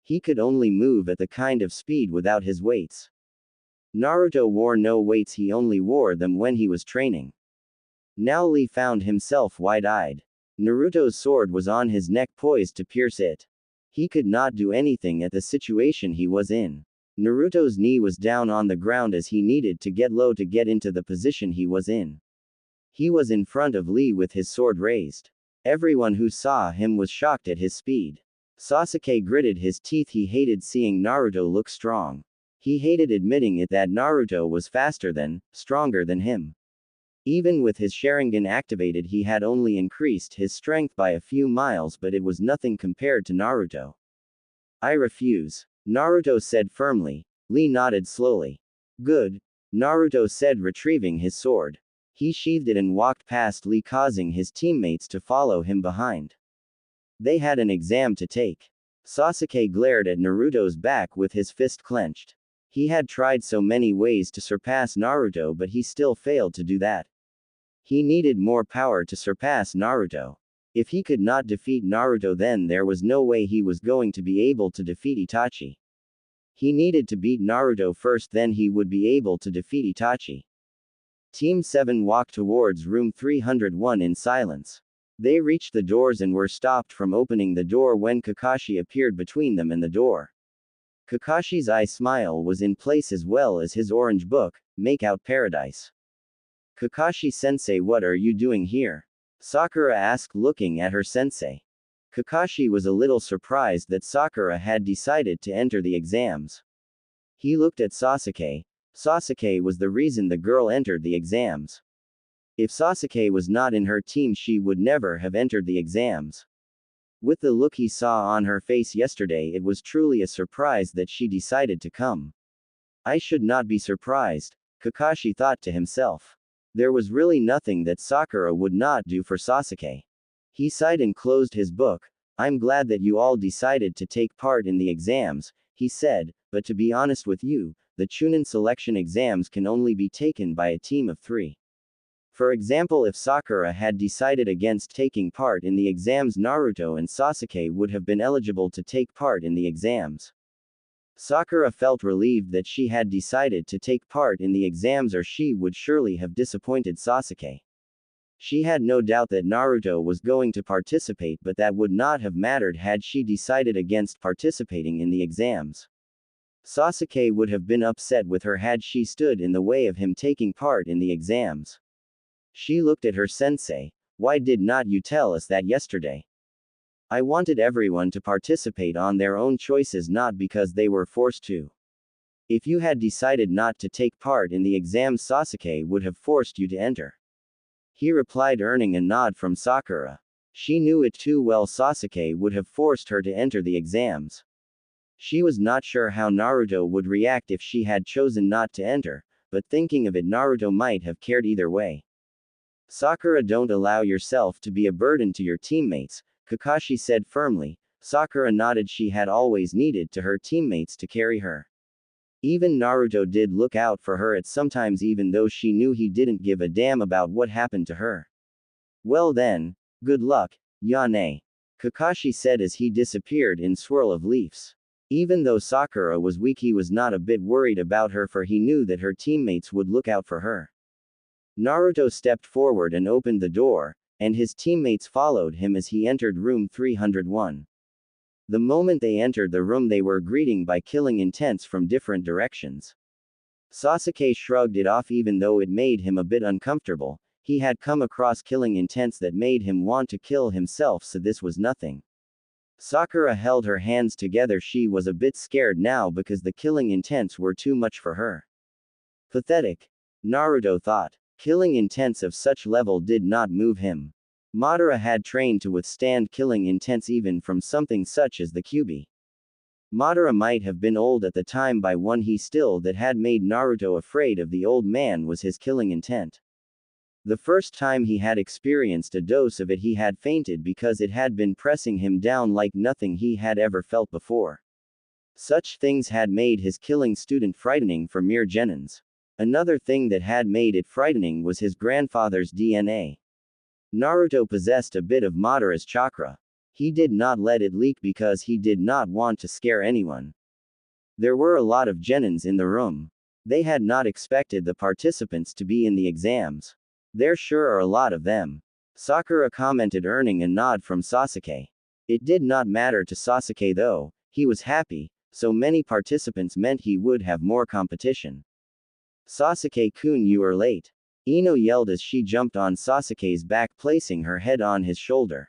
He could only move at the kind of speed without his weights. Naruto wore no weights, he only wore them when he was training. Now Lee found himself wide-eyed. Naruto's sword was on his neck, poised to pierce it. He could not do anything at the situation he was in. Naruto's knee was down on the ground as he needed to get low to get into the position he was in. He was in front of Lee with his sword raised. Everyone who saw him was shocked at his speed. Sasuke gritted his teeth. He hated seeing Naruto look strong. He hated admitting it that Naruto was faster than, stronger than him. Even with his Sharingan activated, he had only increased his strength by a few miles, but it was nothing compared to Naruto. I refuse, Naruto said firmly. Lee nodded slowly. Good, Naruto said, retrieving his sword. He sheathed it and walked past Lee, causing his teammates to follow him behind. They had an exam to take. Sasuke glared at Naruto's back with his fist clenched. He had tried so many ways to surpass Naruto, but he still failed to do that. He needed more power to surpass Naruto. If he could not defeat Naruto, then there was no way he was going to be able to defeat Itachi. He needed to beat Naruto first, then he would be able to defeat Itachi. Team 7 walked towards room 301 in silence. They reached the doors and were stopped from opening the door when Kakashi appeared between them and the door. Kakashi's eye smile was in place as well as his orange book, Make Out Paradise. Kakashi-sensei, what are you doing here? Sakura asked, looking at her sensei. Kakashi was a little surprised that Sakura had decided to enter the exams. He looked at Sasuke. Sasuke was the reason the girl entered the exams. If Sasuke was not in her team, she would never have entered the exams. With the look he saw on her face yesterday, it was truly a surprise that she decided to come. I should not be surprised, Kakashi thought to himself. There was really nothing that Sakura would not do for Sasuke. He sighed and closed his book. I'm glad that you all decided to take part in the exams, he said, but to be honest with you, the Chunin selection exams can only be taken by a team of 3. For example, if Sakura had decided against taking part in the exams, Naruto and Sasuke would have been eligible to take part in the exams. Sakura felt relieved that she had decided to take part in the exams, or she would surely have disappointed Sasuke. She had no doubt that Naruto was going to participate, but that would not have mattered had she decided against participating in the exams. Sasuke would have been upset with her had she stood in the way of him taking part in the exams. She looked at her sensei. Why did not you tell us that yesterday? I wanted everyone to participate on their own choices, not because they were forced to. If you had decided not to take part in the exams, Sasuke would have forced you to enter. He replied, earning a nod from Sakura. She knew it too well. Sasuke would have forced her to enter the exams. She was not sure how Naruto would react if she had chosen not to enter, but thinking of it, Naruto might have cared either way. Sakura, don't allow yourself to be a burden to your teammates, Kakashi said firmly. Sakura nodded. She had always needed to her teammates to carry her. Even Naruto did look out for her at sometimes, even though she knew he didn't give a damn about what happened to her. Well then, good luck, Yane, Kakashi said as he disappeared in swirl of leaves. Even though Sakura was weak, he was not a bit worried about her, for he knew that her teammates would look out for her. Naruto stepped forward and opened the door, and his teammates followed him as he entered room 301. The moment they entered the room, they were greeted by killing intents from different directions. Sasuke shrugged it off, even though it made him a bit uncomfortable. He had come across killing intents that made him want to kill himself, so this was nothing. Sakura held her hands together. She was a bit scared now because the killing intents were too much for her. Pathetic, Naruto thought. Killing intents of such level did not move him. Madara had trained to withstand killing intents even from something such as the Kyuubi. Madara might have been old at the time, by one he still that had made Naruto afraid of the old man was his killing intent. The first time he had experienced a dose of it, he had fainted because it had been pressing him down like nothing he had ever felt before. Such things had made his killing student frightening for mere genins. Another thing that had made it frightening was his grandfather's DNA. Naruto possessed a bit of Madara's chakra. He did not let it leak because he did not want to scare anyone. There were a lot of genins in the room. They had not expected the participants to be in the exams. There sure are a lot of them, Sakura commented, earning a nod from Sasuke. It did not matter to Sasuke though. He was happy. So many participants meant he would have more competition. Sasuke-kun, you are late, Ino yelled as she jumped on Sasuke's back, placing her head on his shoulder.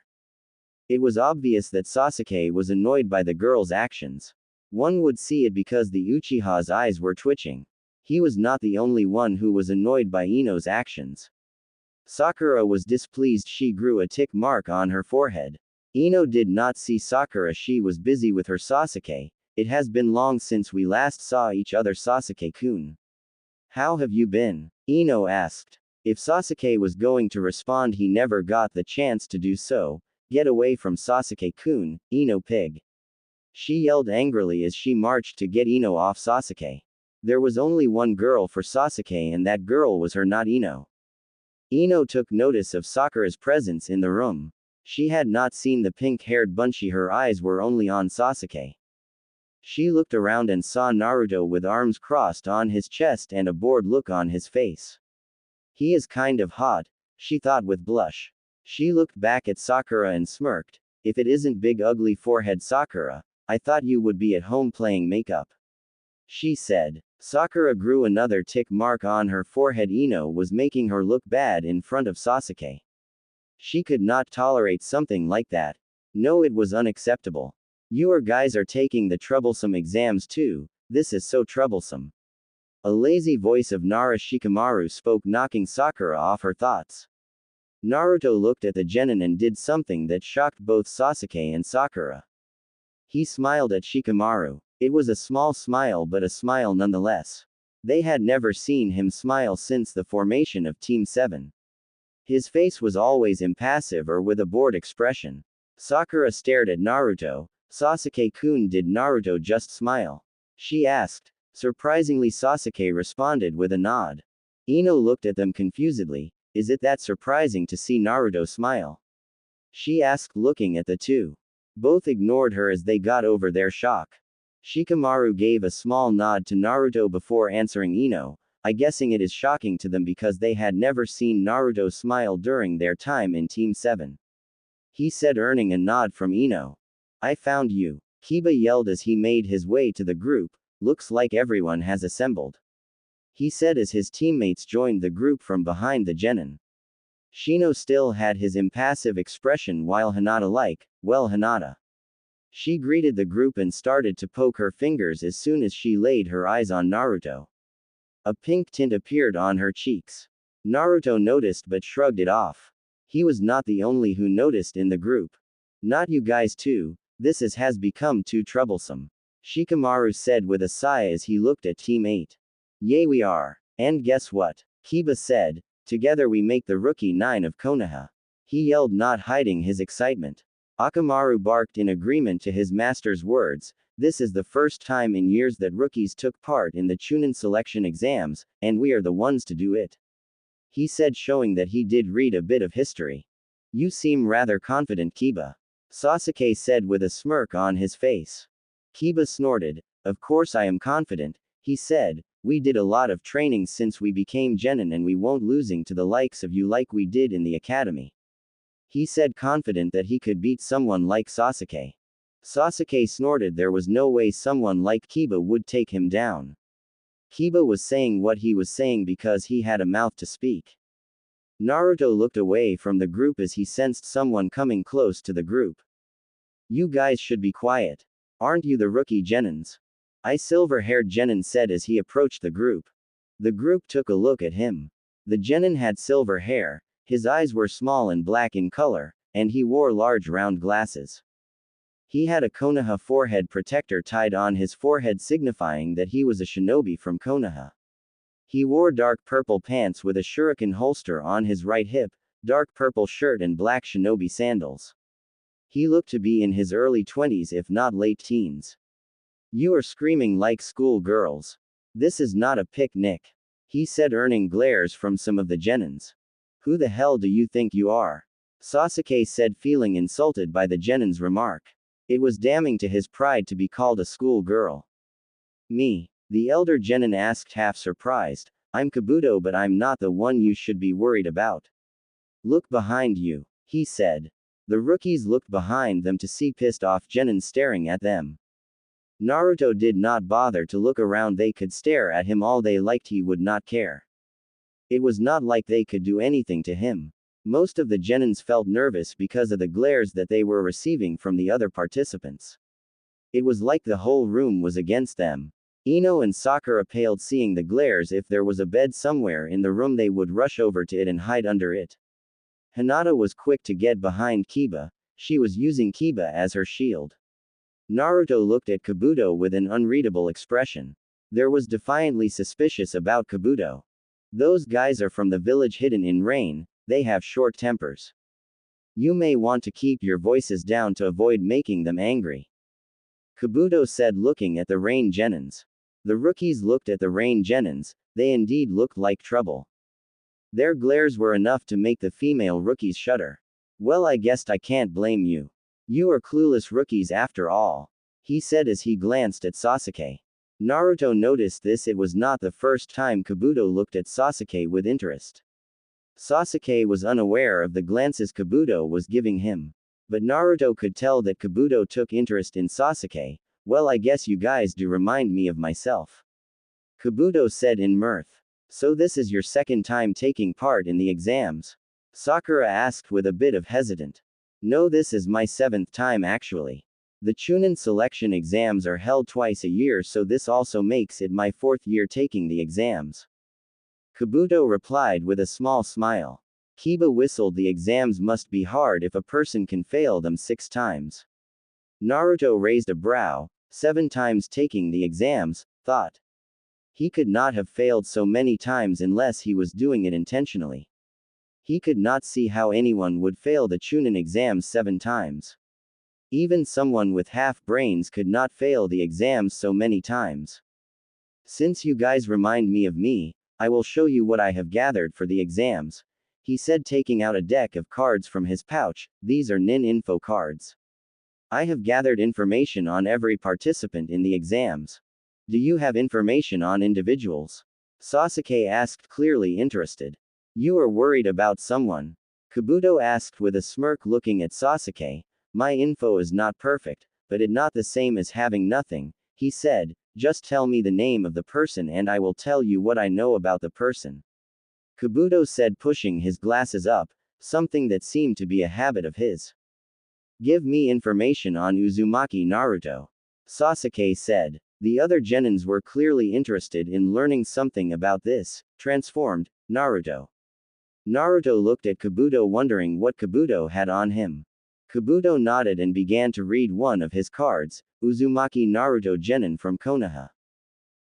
It was obvious that Sasuke was annoyed by the girl's actions. One would see it because the Uchiha's eyes were twitching. He was not the only one who was annoyed by Ino's actions. Sakura was displeased. She grew a tick mark on her forehead. Ino did not see Sakura. She was busy with her Sasuke. It has been long since we last saw each other, Sasuke-kun. How have you been? Ino asked. If Sasuke was going to respond, he never got the chance to do so. Get away from Sasuke-kun, Ino pig. She yelled angrily as she marched to get Ino off Sasuke. There was only one girl for Sasuke and that girl was her, not Ino. Ino took notice of Sakura's presence in the room. She had not seen the pink-haired Bunchi, her eyes were only on Sasuke. She looked around and saw Naruto with arms crossed on his chest and a bored look on his face. He is kind of hot, she thought with blush. She looked back at Sakura and smirked. If it isn't big ugly forehead Sakura, I thought you would be at home playing makeup. She said. Sakura grew another tick mark on her forehead. Ino was making her look bad in front of Sasuke. She could not tolerate something like that. No, it was unacceptable. You guys are taking the troublesome exams too, this is so troublesome. A lazy voice of Nara Shikamaru spoke, knocking Sakura off her thoughts. Naruto looked at the genin and did something that shocked both Sasuke and Sakura. He smiled at Shikamaru. It was a small smile, but a smile nonetheless. They had never seen him smile since the formation of Team 7. His face was always impassive or with a bored expression. Sakura stared at Naruto. Sasuke-kun, did Naruto just smile? She asked. Surprisingly, Sasuke responded with a nod. Ino looked at them confusedly. Is it that surprising to see Naruto smile? She asked, looking at the two. Both ignored her as they got over their shock. Shikamaru gave a small nod to Naruto before answering Ino, I guessing it is shocking to them because they had never seen Naruto smile during their time in Team 7. He said, earning a nod from Ino. I found you. Kiba yelled as he made his way to the group. Looks like everyone has assembled. He said as his teammates joined the group from behind the genin. Shino still had his impassive expression while Hinata well, Hinata. She greeted the group and started to poke her fingers as soon as she laid her eyes on Naruto. A pink tint appeared on her cheeks. Naruto noticed but shrugged it off. He was not the only who noticed in the group. Not you guys too, this has become too troublesome. Shikamaru said with a sigh as he looked at Team 8. Yay, we are. And guess what? Kiba said. Together we make the rookie 9 of Konoha. He yelled, not hiding his excitement. Akamaru barked in agreement to his master's words. This is the first time in years that rookies took part in the Chunin selection exams, and we are the ones to do it. He said, showing that he did read a bit of history. You seem rather confident, Kiba. Sasuke said with a smirk on his face. Kiba snorted. Of course I am confident, he said. We did a lot of training since we became genin and we won't losing to the likes of you like we did in the academy. He said, confident that he could beat someone like Sasuke. Sasuke snorted. There was no way someone like Kiba would take him down. Kiba was saying what he was saying because he had a mouth to speak. Naruto looked away from the group as he sensed someone coming close to the group. You guys should be quiet. Aren't you the rookie genins? I silver-haired genin said as he approached the group. The group took a look at him. The genin had silver hair, his eyes were small and black in color, and he wore large round glasses. He had a Konoha forehead protector tied on his forehead, signifying that he was a shinobi from Konoha. He wore dark purple pants with a shuriken holster on his right hip, dark purple shirt and black shinobi sandals. He looked to be in his early 20s if not late teens. You are screaming like school girls. This is not a picnic. He said, earning glares from some of the genins. Who the hell do you think you are? Sasuke said, feeling insulted by the genin's remark. It was damning to his pride to be called a school girl. Me? The elder genin asked, half surprised. I'm Kabuto, but I'm not the one you should be worried about. Look behind you, he said. The rookies looked behind them to see pissed off genin staring at them. Naruto did not bother to look around. They could stare at him all they liked, he would not care. It was not like they could do anything to him. Most of the genins felt nervous because of the glares that they were receiving from the other participants. It was like the whole room was against them. Ino and Sakura paled seeing the glares. If there was a bed somewhere in the room they would rush over to it and hide under it. Hinata was quick to get behind Kiba. She was using Kiba as her shield. Naruto looked at Kabuto with an unreadable expression. There was defiantly suspicious about Kabuto. Those guys are from the village hidden in rain, they have short tempers. You may want to keep your voices down to avoid making them angry. Kabuto said, looking at the rain genins. The rookies looked at the rain genins, they indeed looked like trouble. Their glares were enough to make the female rookies shudder. Well, I guessed I can't blame you. You are clueless rookies after all, he said as he glanced at Sasuke. Naruto noticed this. It was not the first time Kabuto looked at Sasuke with interest. Sasuke was unaware of the glances Kabuto was giving him. But Naruto could tell that Kabuto took interest in Sasuke. Well, I guess you guys do remind me of myself, Kabuto said in mirth. So this is your second time taking part in the exams? Sakura asked with a bit of hesitant. No, this is my 7th time actually. The Chunin selection exams are held twice a year, so this also makes it my 4th year taking the exams, Kabuto replied with a small smile. Kiba whistled. The exams must be hard if a person can fail them 6 times. Naruto raised a brow. 7 times taking the exams, thought. He could not have failed so many times unless he was doing it intentionally. He could not see how anyone would fail the Chunin exams 7 times. Even someone with half brains could not fail the exams so many times. Since you guys remind me of me, I will show you what I have gathered for the exams, he said, taking out a deck of cards from his pouch. These are Nin info cards. I have gathered information on every participant in the exams. Do you have information on individuals? Sasuke asked, clearly interested. You are worried about someone? Kabuto asked with a smirk, looking at Sasuke. My info is not perfect, but it not the same as having nothing, he said. Just tell me the name of the person and I will tell you what I know about the person, Kabuto said, pushing his glasses up, something that seemed to be a habit of his. Give me information on Uzumaki Naruto, Sasuke said. The other genins were clearly interested in learning something about this transformed Naruto. Naruto looked at Kabuto, wondering what Kabuto had on him. Kabuto nodded and began to read one of his cards, Uzumaki Naruto Genin from Konoha.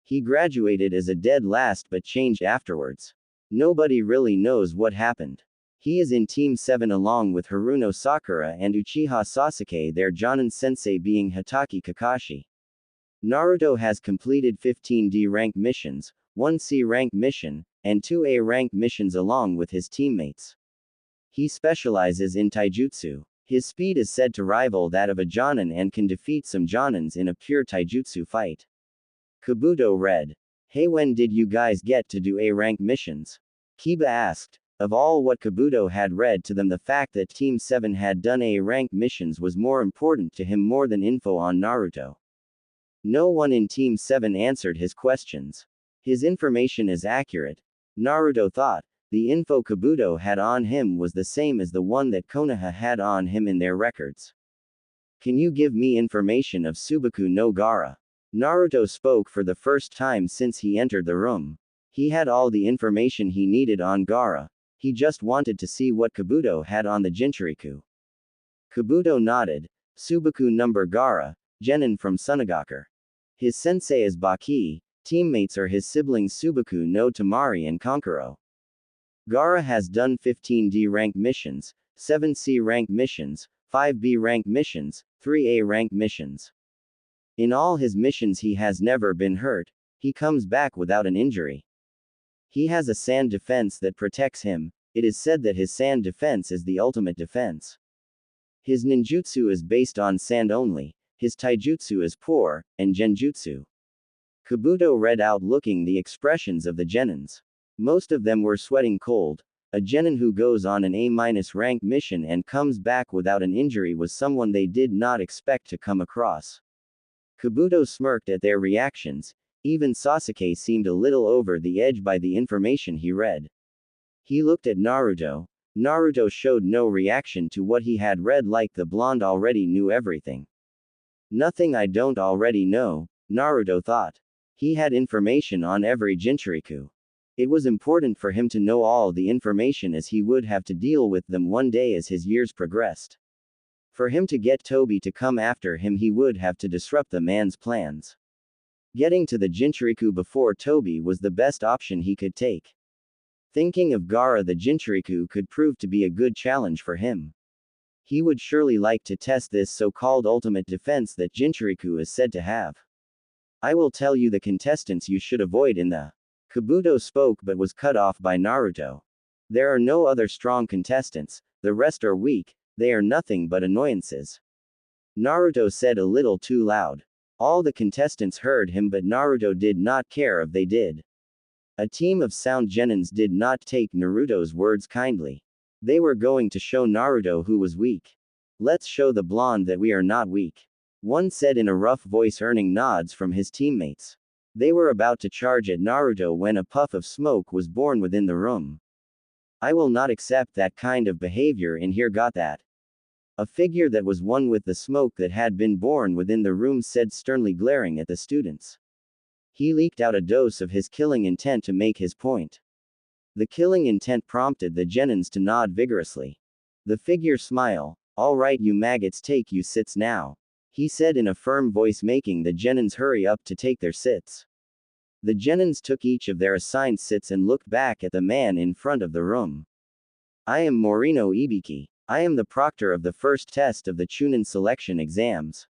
He graduated as a dead last but changed afterwards. Nobody really knows what happened. He is in Team 7 along with Haruno Sakura and Uchiha Sasuke, their Jonin sensei being Hatake Kakashi. Naruto has completed 15 D rank missions, 1 C rank mission, and 2 A rank missions along with his teammates. He specializes in taijutsu. His speed is said to rival that of a Jonin and can defeat some Jonins in a pure taijutsu fight. Kabuto read. Hey, when did you guys get to do A rank missions? Kiba asked. Of all what Kabuto had read to them, the fact that Team 7 had done A rank missions was more important to him more than info on Naruto. No one in Team 7 answered his questions. His information is accurate, Naruto thought. The info Kabuto had on him was the same as the one that Konoha had on him in their records. Can you give me information of Subaku no Gaara? Naruto spoke for the first time since he entered the room. He had all the information he needed on Gaara. He just wanted to see what Kabuto had on the Jinchuriku. Kabuto nodded. Subaku number Gaara, Genin from Sunagaku. His sensei is Baki, teammates are his siblings Subaku no Tamari and Kankuro. Gaara has done 15 D rank missions, 7 C rank missions, 5 B rank missions, 3 A rank missions. In all his missions he has never been hurt, he comes back without an injury. He has a sand defense that protects him. It is said that his sand defense is the ultimate defense. His ninjutsu is based on sand only, his taijutsu is poor, and genjutsu. Kabuto read out, looking the expressions of the genins. Most of them were sweating cold. A genin who goes on an A- rank mission and comes back without an injury was someone they did not expect to come across. Kabuto smirked at their reactions. Even Sasuke seemed a little over the edge by the information he read. He looked at Naruto. Naruto showed no reaction to what he had read, like the blonde already knew everything. Nothing I don't already know, Naruto thought. He had information on every Jinchuriku. It was important for him to know all the information, as he would have to deal with them one day as his years progressed. For him to get Tobi to come after him, he would have to disrupt the man's plans. Getting to the Jinchuriku before Tobi was the best option he could take. Thinking of Gaara, the Jinchuriku could prove to be a good challenge for him. He would surely like to test this so-called ultimate defense that Jinchuriku is said to have. I will tell you the contestants you should avoid in the. Kabuto spoke but was cut off by Naruto. There are no other strong contestants, the rest are weak, they are nothing but annoyances. Naruto said a little too loud. All the contestants heard him but Naruto did not care if they did. A team of sound genins did not take Naruto's words kindly. They were going to show Naruto who was weak. Let's show the blonde that we are not weak. One said in a rough voice, earning nods from his teammates. They were about to charge at Naruto when a puff of smoke was born within the room. I will not accept that kind of behavior in here, got that? A figure that was one with the smoke that had been born within the room said, sternly glaring at the students. He leaked out a dose of his killing intent to make his point. The killing intent prompted the genins to nod vigorously. The figure smiled. All right, you maggots, take you sits now. He said in a firm voice, making the genins hurry up to take their sits. The genins took each of their assigned sits and looked back at the man in front of the room. I am Morino Ibiki. I am the proctor of the first test of the Chunin selection exams.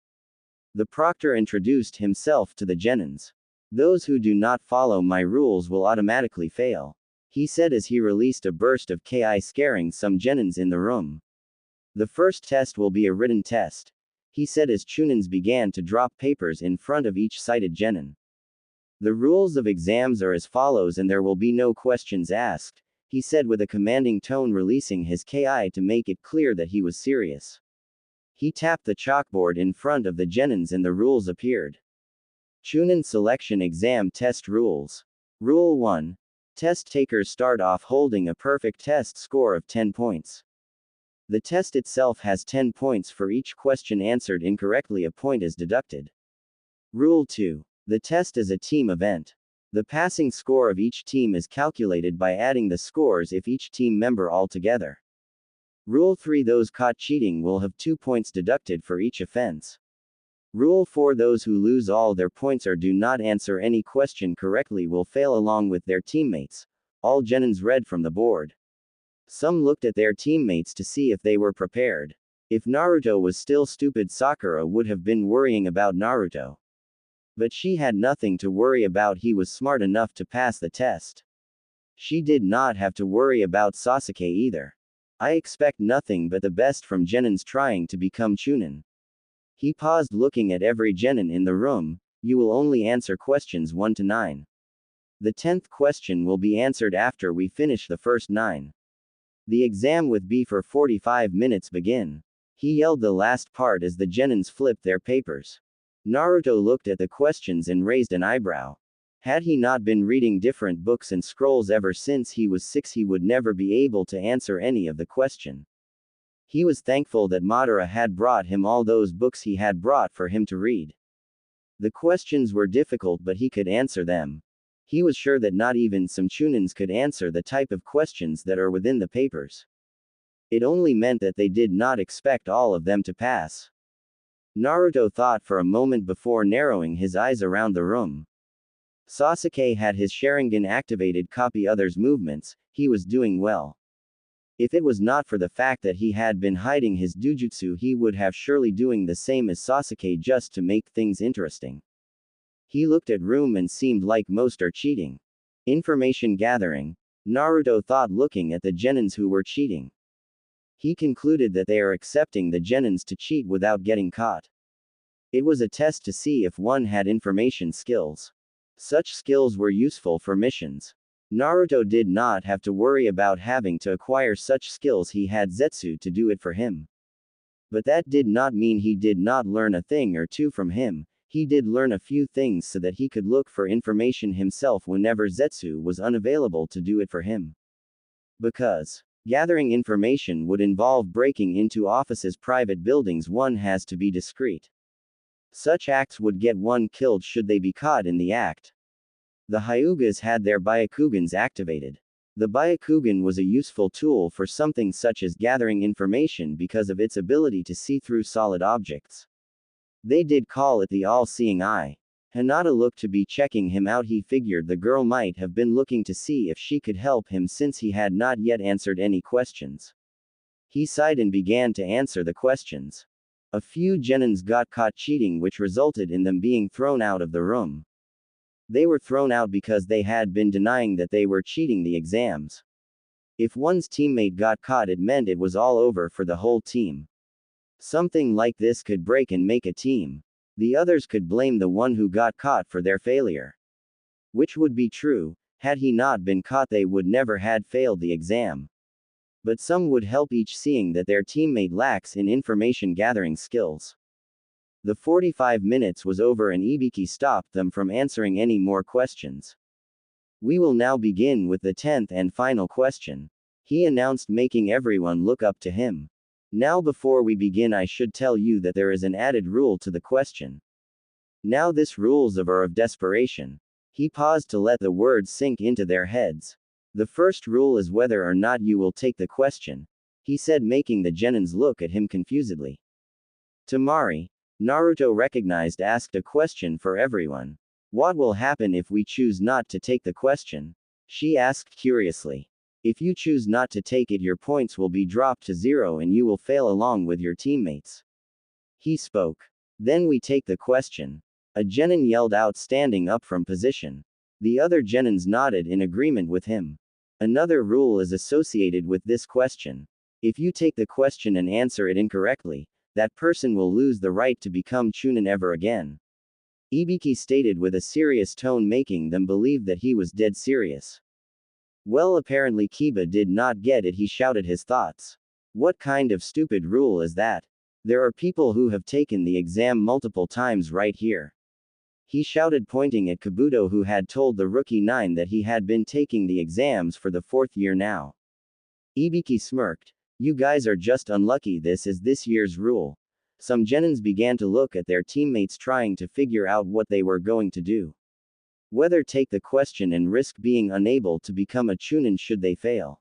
The proctor introduced himself to the genins. Those who do not follow my rules will automatically fail, he said as he released a burst of ki, scaring some genins in the room. The first test will be a written test, he said as Chunins began to drop papers in front of each cited genin. The rules of exams are as follows and there will be no questions asked, he said with a commanding tone, releasing his ki to make it clear that he was serious. He tapped the chalkboard in front of the genins and the rules appeared. Chunin Selection Exam Test Rules. Rule 1. Test takers start off holding a perfect test score of 10 points. The test itself has 10 points for each question answered incorrectly, a point is deducted. Rule 2. The test is a team event. The passing score of each team is calculated by adding the scores of each team member altogether. Rule 3. Those caught cheating will have 2 points deducted for each offense. Rule 4. Those who lose all their points or do not answer any question correctly will fail along with their teammates. All genins read from the board. Some looked at their teammates to see if they were prepared. If Naruto was still stupid, Sakura would have been worrying about Naruto. But she had nothing to worry about, he was smart enough to pass the test. She did not have to worry about Sasuke either. I expect nothing but the best from genins trying to become Chunin. He paused, looking at every genin in the room. You will only answer questions 1 to 9. The 10th question will be answered after we finish the first 9. The exam with B for 45 minutes begin. He yelled the last part as the genins flipped their papers. Naruto looked at the questions and raised an eyebrow. Had he not been reading different books and scrolls ever since he was 6, he would never be able to answer any of the question. He was thankful that Madara had brought him all those books he had brought for him to read. The questions were difficult but he could answer them. He was sure that not even some Chunins could answer the type of questions that are within the papers. It only meant that they did not expect all of them to pass. Naruto thought for a moment before narrowing his eyes around the room. Sasuke had his Sharingan activated, copy others' movements, he was doing well. If it was not for the fact that he had been hiding his Dujutsu, he would have surely doing the same as Sasuke just to make things interesting. He looked at room and seemed like most are cheating. Information gathering, Naruto thought, looking at the genins who were cheating. He concluded that they are accepting the genins to cheat without getting caught. It was a test to see if one had information skills. Such skills were useful for missions. Naruto did not have to worry about having to acquire such skills, he had Zetsu to do it for him. But that did not mean he did not learn a thing or two from him. He did learn a few things so that he could look for information himself whenever Zetsu was unavailable to do it for him. Because gathering information would involve breaking into offices, private buildings, one has to be discreet. Such acts would get one killed should they be caught in the act. The Hyugas had their Byakugans activated. The Byakugan was a useful tool for something such as gathering information because of its ability to see through solid objects. They did call it the all-seeing eye. Hinata looked to be checking him out. He figured the girl might have been looking to see if she could help him since he had not yet answered any questions. He sighed and began to answer the questions. A few genins got caught cheating, which resulted in them being thrown out of the room. They were thrown out because they had been denying that they were cheating the exams. If one's teammate got caught, it meant it was all over for the whole team. Something like this could break and make a team. The others could blame the one who got caught for their failure. Which would be true. Had he not been caught, they would never had failed the exam. But some would help each, seeing that their teammate lacks in information gathering skills. The 45 minutes was over and Ibiki stopped them from answering any more questions. We will now begin with the 10th and final question. He announced, making everyone look up to him. Now before we begin, I should tell you that there is an added rule to the question. Now this rules are of desperation. He paused to let the words sink into their heads. The first rule is whether or not you will take the question, he said, making the genins look at him confusedly. Tamari, Naruto recognized, asked a question for everyone. What will happen if we choose not to take the question? She asked curiously. If you choose not to take it, your points will be dropped to 0 and you will fail along with your teammates. He spoke. Then we take the question. A genin yelled out, standing up from position. The other genins nodded in agreement with him. Another rule is associated with this question. If you take the question and answer it incorrectly, that person will lose the right to become Chunin ever again. Ibiki stated with a serious tone, making them believe that he was dead serious. Well, apparently Kiba did not get it. He shouted his thoughts. What kind of stupid rule is that? There are people who have taken the exam multiple times right here. He shouted, pointing at Kabuto, who had told the rookie 9 that he had been taking the exams for the 4th year now. Ibiki smirked. You guys are just unlucky. This is this year's rule. Some genins began to look at their teammates, trying to figure out what they were going to do. Whether take the question and risk being unable to become a Chunin should they fail.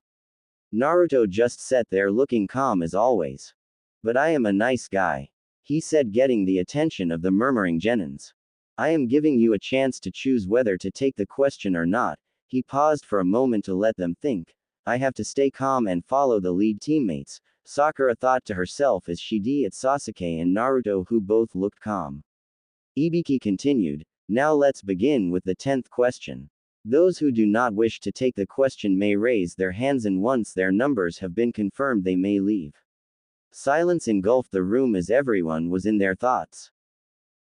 Naruto just sat there looking calm as always. But I am a nice guy, he said, getting the attention of the murmuring genins. I am giving you a chance to choose whether to take the question or not. He paused for a moment to let them think. I have to stay calm and follow the lead teammates, Sakura thought to herself as she looked at Sasuke and Naruto, who both looked calm. Ibiki continued. Now let's begin with the 10th question. Those who do not wish to take the question may raise their hands, and once their numbers have been confirmed, they may leave. Silence engulfed the room as everyone was in their thoughts.